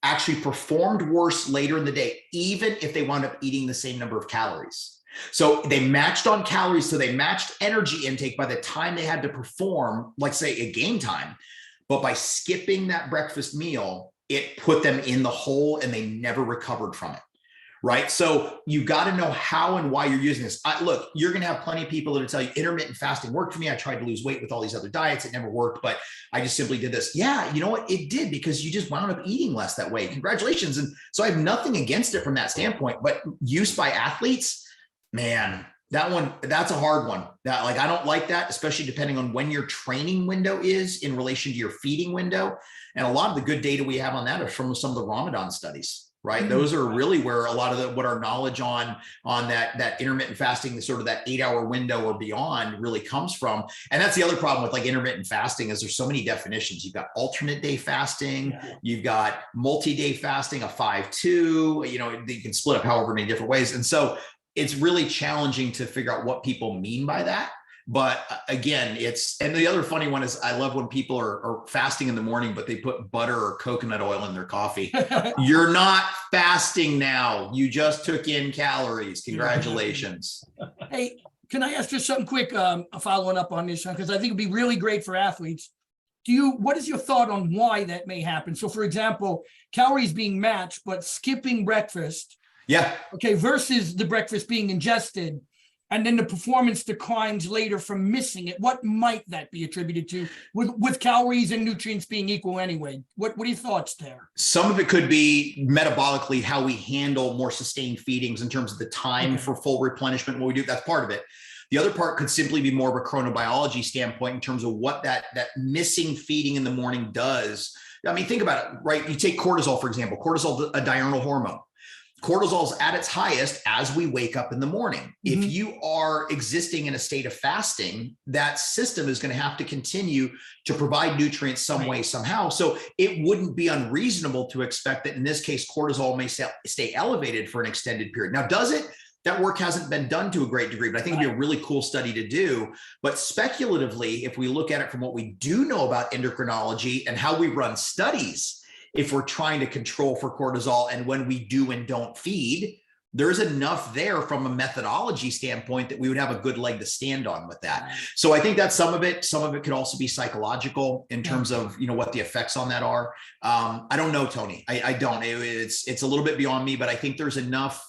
actually performed worse later in the day, even if they wound up eating the same number of calories. So they matched on calories. So they matched energy intake by the time they had to perform, like say a game time. But by skipping that breakfast meal, it put them in the hole and they never recovered from it. Right. So you got to know how and why you're using this. Look, you're going to have plenty of people that will tell you intermittent fasting worked for me. I tried to lose weight with all these other diets. It never worked, but I just simply did this. Yeah. You know what? It did, because you just wound up eating less that way. Congratulations. And so I have nothing against it from that standpoint, but use by athletes, man, that's a hard one. That, like, I don't like that, especially depending on when your training window is in relation to your feeding window. And a lot of the good data we have on that are from some of the Ramadan studies. Right. Those are really where a lot of what our knowledge on that intermittent fasting, the sort of that 8-hour window or beyond, really comes from. And that's the other problem with like intermittent fasting, is there's so many definitions. You've got alternate day fasting, you've got multi-day fasting, a 5-2, you know, you can split up however many different ways. And so it's really challenging to figure out what people mean by that. But again, and the other funny one is, I love when people are fasting in the morning, but they put butter or coconut oil in their coffee. You're not fasting now. You just took in calories. Congratulations. Hey, can I ask just something quick, following up on this, because I think it'd be really great for athletes. What is your thought on why that may happen? So for example, calories being matched, but skipping breakfast. Yeah. Okay. Versus the breakfast being ingested, and then the performance declines later from missing it. What might that be attributed to, with calories and nutrients being equal anyway? What are your thoughts there? Some of it could be metabolically, how we handle more sustained feedings in terms of the time for full replenishment, what we do. That's part of it. The other part could simply be more of a chronobiology standpoint in terms of what that missing feeding in the morning does. I mean, think about it, right? You take cortisol, for example. Cortisol, a diurnal hormone. Cortisol is at its highest as we wake up in the morning. If you are existing in a state of fasting, that system is going to have to continue to provide nutrients some way, somehow. So it wouldn't be unreasonable to expect that in this case, cortisol may stay elevated for an extended period. Now, does it? That work hasn't been done to a great degree, but I think it'd be a really cool study to do. But speculatively, if we look at it from what we do know about endocrinology and how we run studies, if we're trying to control for cortisol and when we do and don't feed, there's enough there from a methodology standpoint that we would have a good leg to stand on with that. So I think that's some of it. Some of it could also be psychological in terms of, you know, what the effects on that are. I don't know, Tony. I don't. It's a little bit beyond me, but I think there's enough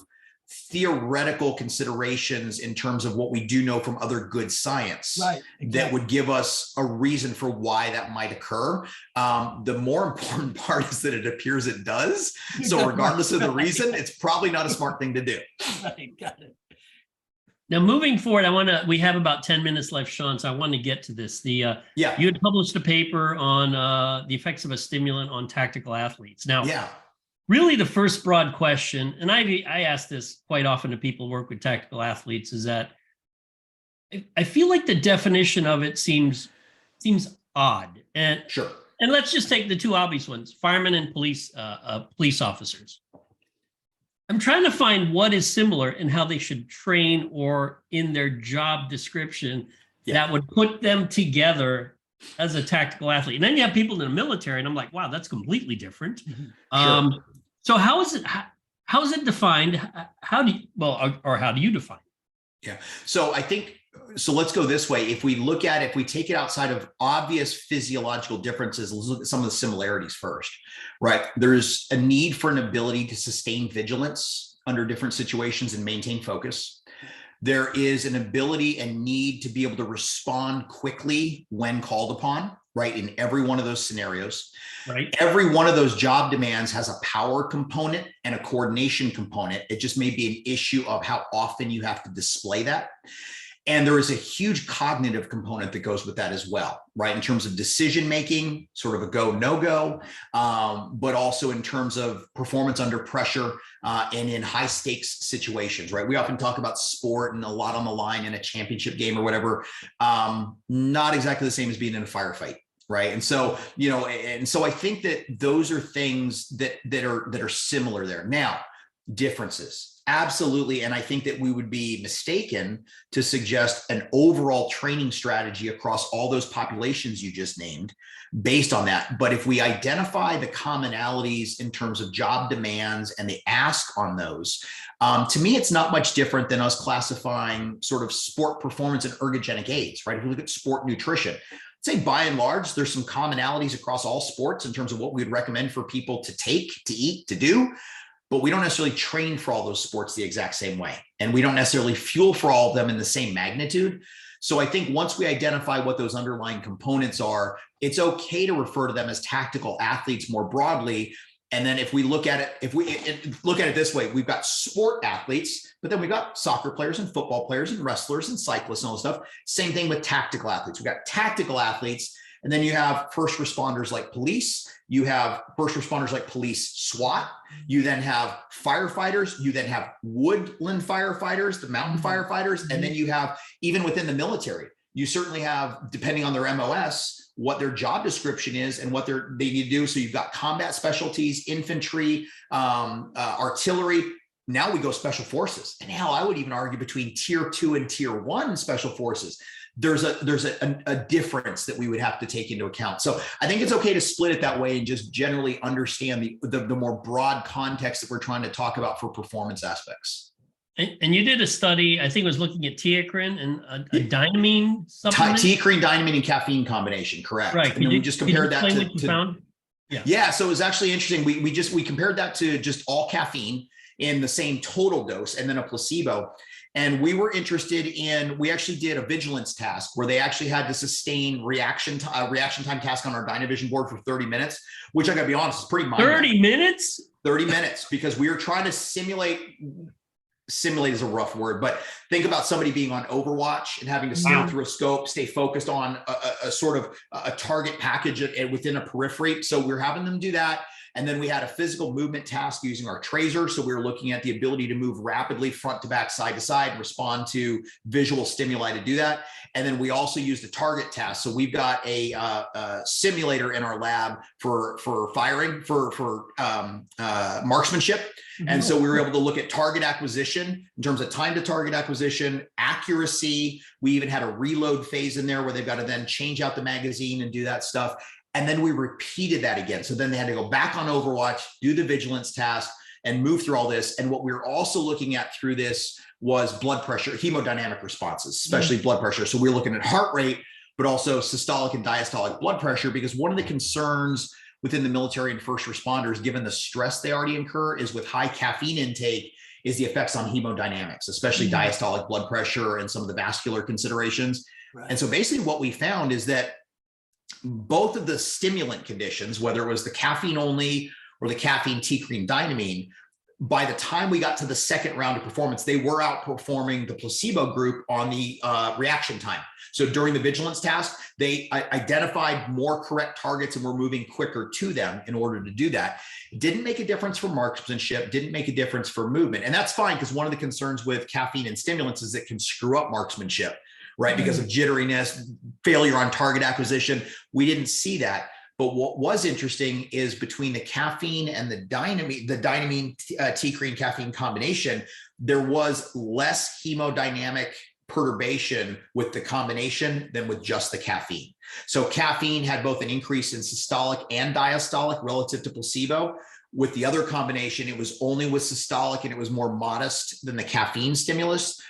theoretical considerations in terms of what we do know from other good science that would give us a reason for why that might occur. The more important part is that it appears it does. So regardless of the reason, it's probably not a smart thing to do. Got it. Now, moving forward, we have about 10 minutes left, Shawn, so I want to get to this. You had published a paper on the effects of a stimulant on tactical athletes. Now, really, the first broad question, and I ask this quite often to people who work with tactical athletes, is that I feel like the definition of it seems odd. And and let's just take the two obvious ones: firemen and police officers. I'm trying to find what is similar in how they should train or in their job description that would put them together as a tactical athlete. And then you have people in the military, and I'm like, wow, that's completely different. So how is it defined? How do you define it? So I think, let's go this way. If we take it outside of obvious physiological differences, let's look at some of the similarities first, right? There's a need for an ability to sustain vigilance under different situations and maintain focus. There is an ability and need to be able to respond quickly when called upon, right? In every one of those scenarios, every one of those job demands has a power component and a coordination component. It just may be an issue of how often you have to display that. And there is a huge cognitive component that goes with that as well, right? In terms of decision-making, sort of a go, no-go, but also in terms of performance under pressure and in high stakes situations, right? We often talk about sport and a lot on the line in a championship game or whatever. Not exactly the same as being in a firefight. Right. And so, I think that those are things that are similar there. Now, differences. Absolutely. And I think that we would be mistaken to suggest an overall training strategy across all those populations you just named based on that. But if we identify the commonalities in terms of job demands and the ask on those, to me, it's not much different than us classifying sort of sport performance and ergogenic aids, right? If we look at sport nutrition, it's say by and large, there's some commonalities across all sports in terms of what we'd recommend for people to take, to eat, to do. But we don't necessarily train for all those sports the exact same way. And we don't necessarily fuel for all of them in the same magnitude. So I think once we identify what those underlying components are, it's okay to refer to them as tactical athletes more broadly. And then if we look at it, look at it this way, we've got sport athletes, but then we've got soccer players and football players and wrestlers and cyclists and all this stuff. Same thing with tactical athletes. We've got tactical athletes, and then you have first responders like police. You have first responders like police SWAT. You then have firefighters. You then have woodland firefighters, the mountain firefighters. And then you have, even within the military, you certainly have, depending on their MOS, what their job description is and what they need to do. So you've got combat specialties, infantry, artillery. Now we go special forces. And hell, I would even argue between tier 2 and tier 1 special forces. There's a difference that we would have to take into account. So I think it's okay to split it that way and just generally understand the more broad context that we're trying to talk about for performance aspects. And you did a study, I think it was looking at teacrine and a dynamine supplement. Teacrine, dynamine, and caffeine combination, correct. Right. And then we just compared that to what you found? Yeah. So it was actually interesting. We compared that to just all caffeine in the same total dose and then a placebo. And we were interested in, we actually did a vigilance task where they actually had to sustain reaction time task on our Dynavision board for 30 minutes, which I gotta be honest, is pretty mind-numbing. 30 minutes? 30 minutes, because we were trying to simulate is a rough word, but think about somebody being on Overwatch and having to sail through a scope, stay focused on a sort of a target package within a periphery. So we're having them do that. And then we had a physical movement task using our tracer. So we were looking at the ability to move rapidly front to back, side to side, and respond to visual stimuli to do that. And then we also used a target task. So we've got a simulator in our lab for firing, for marksmanship. And so we were able to look at target acquisition in terms of time to target acquisition, accuracy. We even had a reload phase in there where they've got to then change out the magazine and do that stuff. And then we repeated that again. So then they had to go back on Overwatch, do the vigilance task, and move through all this. And what we were also looking at through this was blood pressure, hemodynamic responses, especially blood pressure. So we were looking at heart rate, but also systolic and diastolic blood pressure, because one of the concerns within the military and first responders, given the stress they already incur, is with high caffeine intake, is the effects on hemodynamics, especially diastolic blood pressure and some of the vascular considerations. Right. And so basically what we found is that both of the stimulant conditions, whether it was the caffeine only or the caffeine, teacrine, dynamine, by the time we got to the second round of performance, they were outperforming the placebo group on the reaction time. So during the vigilance task, they identified more correct targets and were moving quicker to them in order to do that. It didn't make a difference for marksmanship, didn't make a difference for movement. And that's fine, because one of the concerns with caffeine and stimulants is it can screw up marksmanship, right? Because of jitteriness, failure on target acquisition. We didn't see that. But what was interesting is between the caffeine and the dynamine, teacrine, caffeine combination, there was less hemodynamic perturbation with the combination than with just the caffeine. So caffeine had both an increase in systolic and diastolic relative to placebo. With the other combination, it was only with systolic and it was more modest than the caffeine stimulus.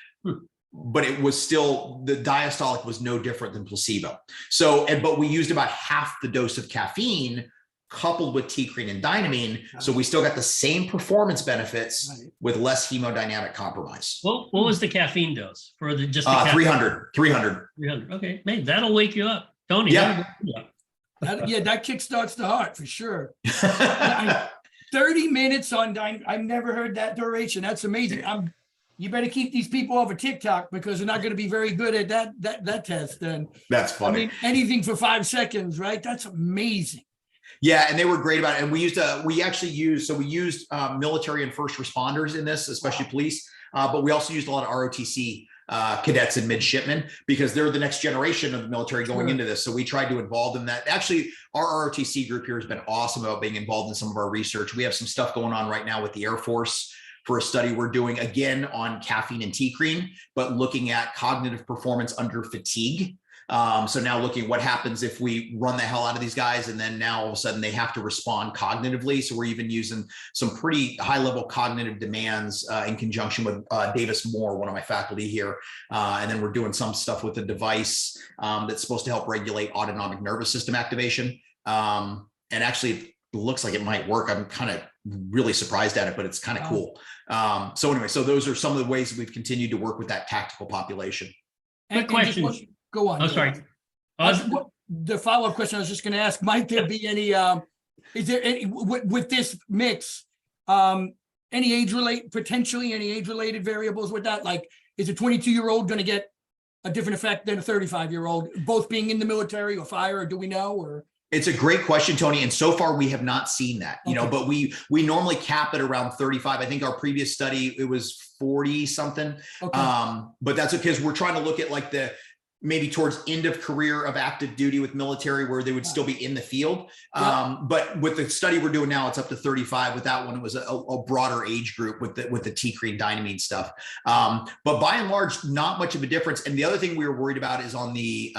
But it was still, the diastolic was no different than placebo. So, but we used about half the dose of caffeine coupled with teacrine and dynamine. So we still got the same performance benefits with less hemodynamic compromise. Well, what was the caffeine dose for the just the 300. Okay, maybe that'll wake you up. Tony. Yeah. That kickstarts the heart for sure. 30 minutes on dynamine. I've never heard that duration. That's amazing. You better keep these people off of TikTok, because they're not going to be very good at that test. And that's funny. I mean, anything for 5 seconds, right? That's amazing. Yeah, and they were great about it. And we used military and first responders in this, especially police, but we also used a lot of ROTC cadets and midshipmen, because they're the next generation of the military going into this. So we tried to involve them. That actually, our ROTC group here has been awesome about being involved in some of our research. We have some stuff going on right now with the Air Force for a study we're doing again on caffeine and teacrine, but looking at cognitive performance under fatigue. So now looking at what happens if we run the hell out of these guys, and then now all of a sudden they have to respond cognitively. So we're even using some pretty high level cognitive demands in conjunction with Davis Moore, one of my faculty here. And then we're doing some stuff with a device that's supposed to help regulate autonomic nervous system activation. And actually it looks like it might work. I'm kind of really surprised at it, but it's kind of cool. So anyway, so those are some of the ways that we've continued to work with that tactical population. Quick question. Go on. Oh, sorry. The follow-up question I was just going to ask, might there be any, is there any, with this mix, any potentially any age-related variables with that? Like, is a 22-year-old going to get a different effect than a 35-year-old, both being in the military or fire, or do we know, or? It's a great question, Tony. And so far we have not seen that, you know, but we normally cap it around 35. I think our previous study, it was 40 something. But that's because we're trying to look at like the, maybe towards end of career of active duty with military where they would still be in the field. But with the study we're doing now, it's up to 35. With that one, it was a broader age group with the T-crene dynamine stuff. But by and large, not much of a difference. And the other thing we were worried about is on the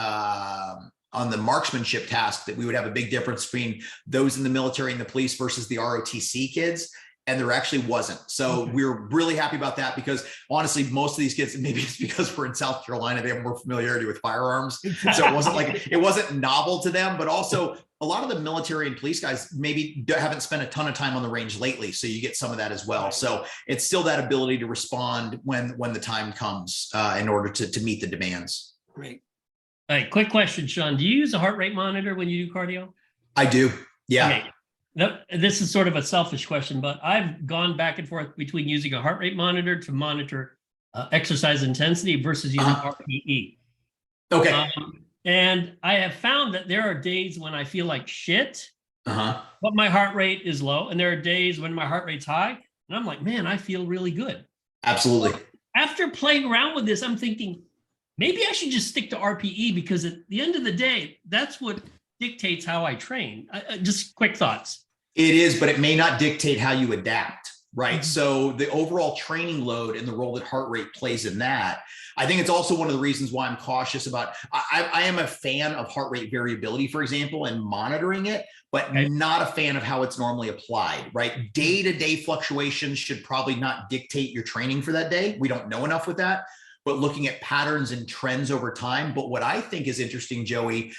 marksmanship task, that we would have a big difference between those in the military and the police versus the ROTC kids. And there actually wasn't. So we're really happy about that, because honestly, most of these kids, maybe it's because we're in South Carolina, they have more familiarity with firearms. So it wasn't like, it wasn't novel to them, but also a lot of the military and police guys maybe haven't spent a ton of time on the range lately. So you get some of that as well. So it's still that ability to respond when the time comes in order to meet the demands. Great. All right, quick question, Shawn. Do you use a heart rate monitor when you do cardio? I do. Yeah. Okay. This is sort of a selfish question, but I've gone back and forth between using a heart rate monitor to monitor exercise intensity versus using RPE. Okay. And I have found that there are days when I feel like shit, but my heart rate is low. And there are days when my heart rate's high. And I'm like, man, I feel really good. Absolutely. After playing around with this, I'm thinking, maybe I should just stick to RPE, because at the end of the day, that's what dictates how I train. Just quick thoughts. It is, but it may not dictate how you adapt, right? So the overall training load and the role that heart rate plays in that, I think it's also one of the reasons why I'm cautious about, I am a fan of heart rate variability, for example, and monitoring it, but not a fan of how it's normally applied, right? Day-to-day fluctuations should probably not dictate your training for that day. We don't know enough with that, but looking at patterns and trends over time. But what I think is interesting, Joey,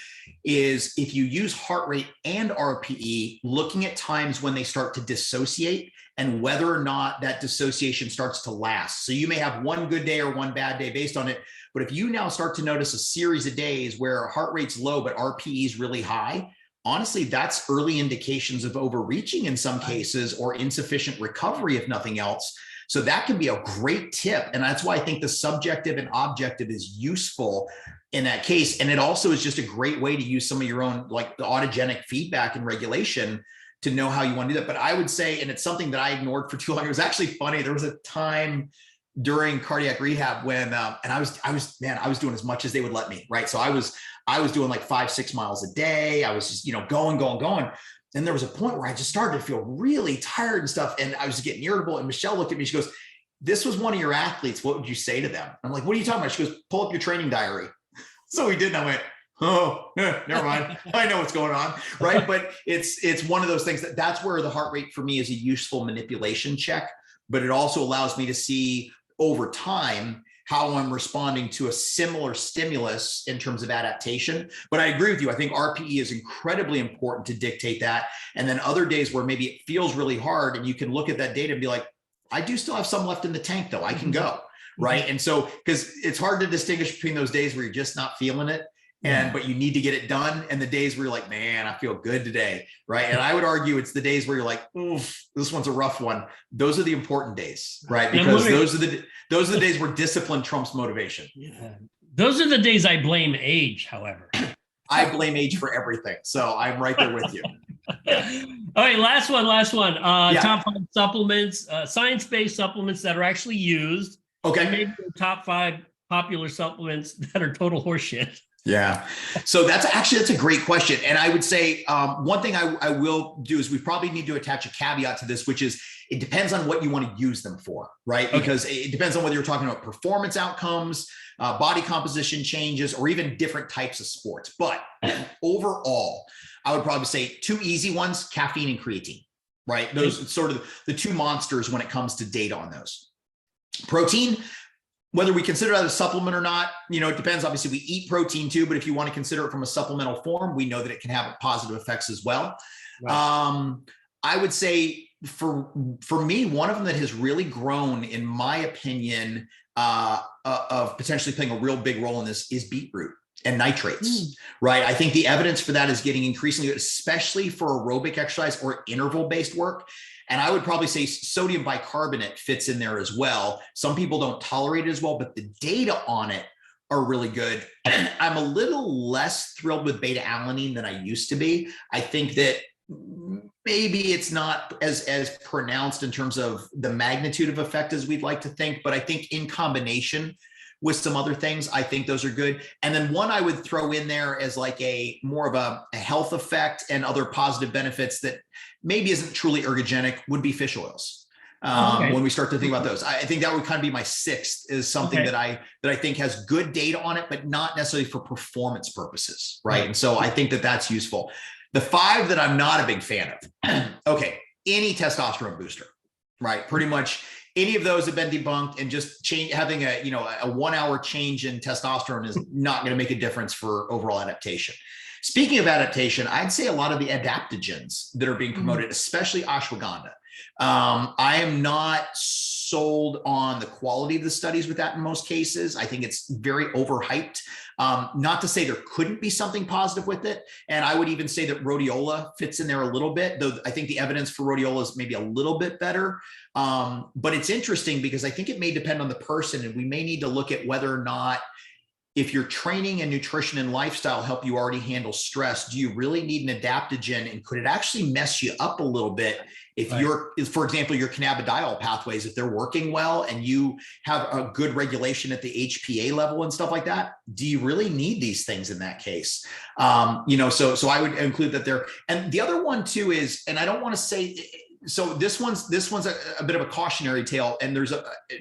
is if you use heart rate and RPE, looking at times when they start to dissociate and whether or not that dissociation starts to last. So you may have one good day or one bad day based on it, but if you now start to notice a series of days where heart rate's low, but RPE is really high, honestly, that's early indications of overreaching in some cases, or insufficient recovery, if nothing else. So that can be a great tip. And that's why I think the subjective and objective is useful in that case. And it also is just a great way to use some of your own, like the autogenic feedback and regulation to know how you want to do that. But I would say, and it's something that I ignored for too long. It was actually funny. There was a time during cardiac rehab when, and I was doing as much as they would let me, right? So I was doing like 5-6 miles a day. I was just, going. And there was a point where I just started to feel really tired and stuff. And I was getting irritable. And Michelle looked at me, she goes, "This was one of your athletes. What would you say to them?" I'm like, "What are you talking about?" She goes, "Pull up your training diary." So we did. And I went, "Oh, never mind. I know what's going on." Right. But it's one of those things that's where the heart rate for me is a useful manipulation check, but it also allows me to see over time how I'm responding to a similar stimulus in terms of adaptation. But I agree with you. I think RPE is incredibly important to dictate that. And then other days where maybe it feels really hard and you can look at that data and be like, I do still have some left in the tank though. I can go. Right. And so, because it's hard to distinguish between those days where you're just not feeling it, but you need to get it done, and the days where you're like, man, I feel good today. Right. And I would argue it's the days where you're like, oof, this one's a rough one. Those are the important days, right? Because those are the days where discipline trumps motivation. Yeah. Those are the days I blame age, however. I blame age for everything. So I'm right there with you. All right, last one. Top 5 supplements, science-based supplements that are actually used. Okay. And maybe the top 5 popular supplements that are total horseshit. Yeah. So that's a great question. And I would say one thing I will do is we probably need to attach a caveat to this, which is it depends on what you want to use them for, right? Okay. Because it depends on whether you're talking about performance outcomes, body composition changes, or even different types of sports. But overall, I would probably say two easy ones, caffeine and creatine, right? Those are sort of the two monsters when it comes to data on those. Protein, whether we consider that a supplement or not, it depends. Obviously, we eat protein too, but if you want to consider it from a supplemental form, we know that it can have positive effects as well. Right. I would say for me, one of them that has really grown, in my opinion, of potentially playing a real big role in this is beetroot and nitrates, right? I think the evidence for that is getting increasingly good, especially for aerobic exercise or interval-based work. And I would probably say sodium bicarbonate fits in there as well. Some people don't tolerate it as well, but the data on it are really good. I'm a little less thrilled with beta alanine than I used to be. I think that maybe it's not as pronounced in terms of the magnitude of effect as we'd like to think, but I think in combination with some other things, I think those are good. And then one I would throw in there as like a more of a health effect and other positive benefits that maybe isn't truly ergogenic would be fish oils. When we start to think about those, I think that would kind of be my sixth, is something that I think has good data on it, but not necessarily for performance purposes, right? And so I think that that's useful. The five that I'm not a big fan of, any testosterone booster, right? Pretty much any of those have been debunked, and just having a 1 hour change in testosterone is not going to make a difference for overall adaptation. Speaking of adaptation, I'd say a lot of the adaptogens that are being promoted, especially ashwagandha. I am not sold on the quality of the studies with that in most cases. I think it's very overhyped. Not to say there couldn't be something positive with it. And I would even say that rhodiola fits in there a little bit, though I think the evidence for rhodiola is maybe a little bit better. But it's interesting because I think it may depend on the person, and we may need to look at whether or not, if your training and nutrition and lifestyle help you already handle stress, do you really need an adaptogen? And could it actually mess you up a little bit if for example, your cannabidiol pathways, if they're working well and you have a good regulation at the HPA level and stuff like that, do you really need these things in that case? So I would include that there. And the other one too is, and I don't want to say, so this one's a bit of a cautionary tale, and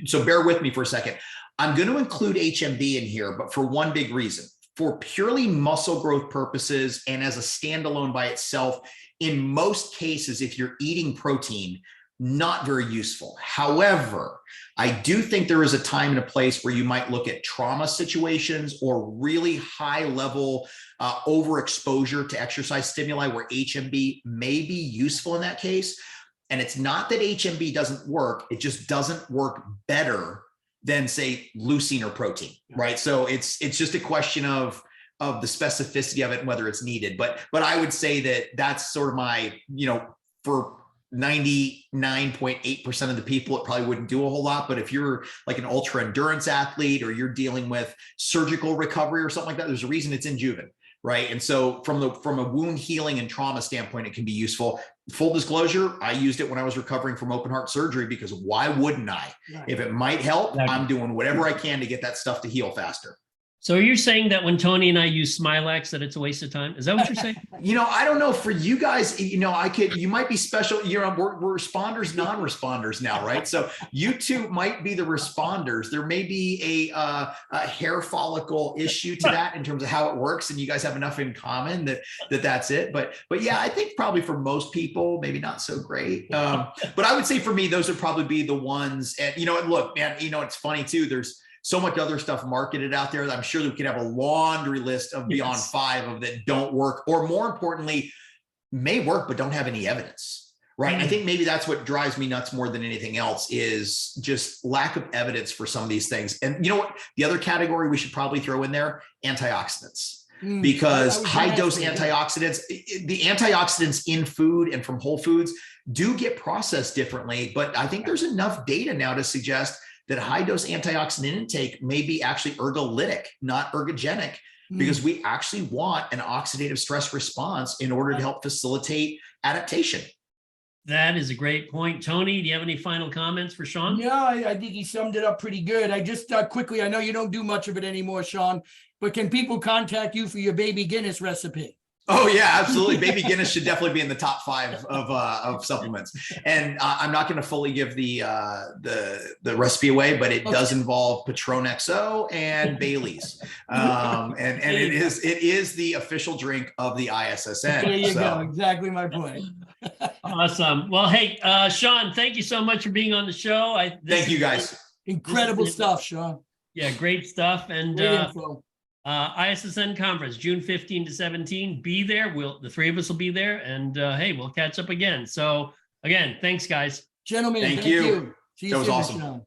so bear with me for a second. I'm going to include HMB in here, but for one big reason. For purely muscle growth purposes and as a standalone by itself, in most cases, if you're eating protein, not very useful. However, I do think there is a time and a place where you might look at trauma situations or really high level overexposure to exercise stimuli where HMB may be useful in that case. And it's not that HMB doesn't work, it just doesn't work better than, say, leucine or protein, right? So it's just a question of the specificity of it and whether it's needed. But I would say that that's sort of my, for 99.8% of the people, it probably wouldn't do a whole lot. But if you're like an ultra endurance athlete, or you're dealing with surgical recovery or something like that, there's a reason it's in Juven, right? And so from a wound healing and trauma standpoint, it can be useful. Full disclosure, I used it when I was recovering from open heart surgery, because why wouldn't I? Right. If it might help, I'm doing whatever I can to get that stuff to heal faster. So are you saying that when Tony and I use Smilax that it's a waste of time? Is that what you're saying? I don't know. For you guys, you might be special. We're responders, non-responders now, right? So you two might be the responders. There may be a hair follicle issue to that in terms of how it works, and you guys have enough in common that's it. But yeah, I think probably for most people, maybe not so great. But I would say for me, those would probably be the ones. And look, man, it's funny too. There's so much other stuff marketed out there that I'm sure we could have a laundry list of beyond 5 of that don't work, or more importantly, may work but don't have any evidence, right? I think maybe that's what drives me nuts more than anything else, is just lack of evidence for some of these things. And you know what? The other category we should probably throw in there, antioxidants. Because high dose antioxidants, the antioxidants in food and from whole foods do get processed differently, but I think there's enough data now to suggest that high dose antioxidant intake may be actually ergolytic, not ergogenic, because we actually want an oxidative stress response in order to help facilitate adaptation. That is a great point. Tony, do you have any final comments for Shawn? Yeah, I think he summed it up pretty good. I just quickly, I know you don't do much of it anymore, Shawn, but can people contact you for your baby Guinness recipe? Oh yeah, absolutely. Baby Guinness should definitely be in the top 5 of supplements. And I'm not going to fully give the recipe away, but it does involve Patron XO and Bailey's, and it is the official drink of the ISSN. There you go. Exactly my point. Awesome. Well, hey, Shawn, thank you so much for being on the show. Thank you guys. Incredible stuff, Shawn. Yeah, great stuff. And Great info. ISSN conference, June 15 to 17. Be there. The 3 of us will be there. And hey, we'll catch up again. So again, thanks, guys. Gentlemen, Thank you. See you That was soon, awesome. Shawn.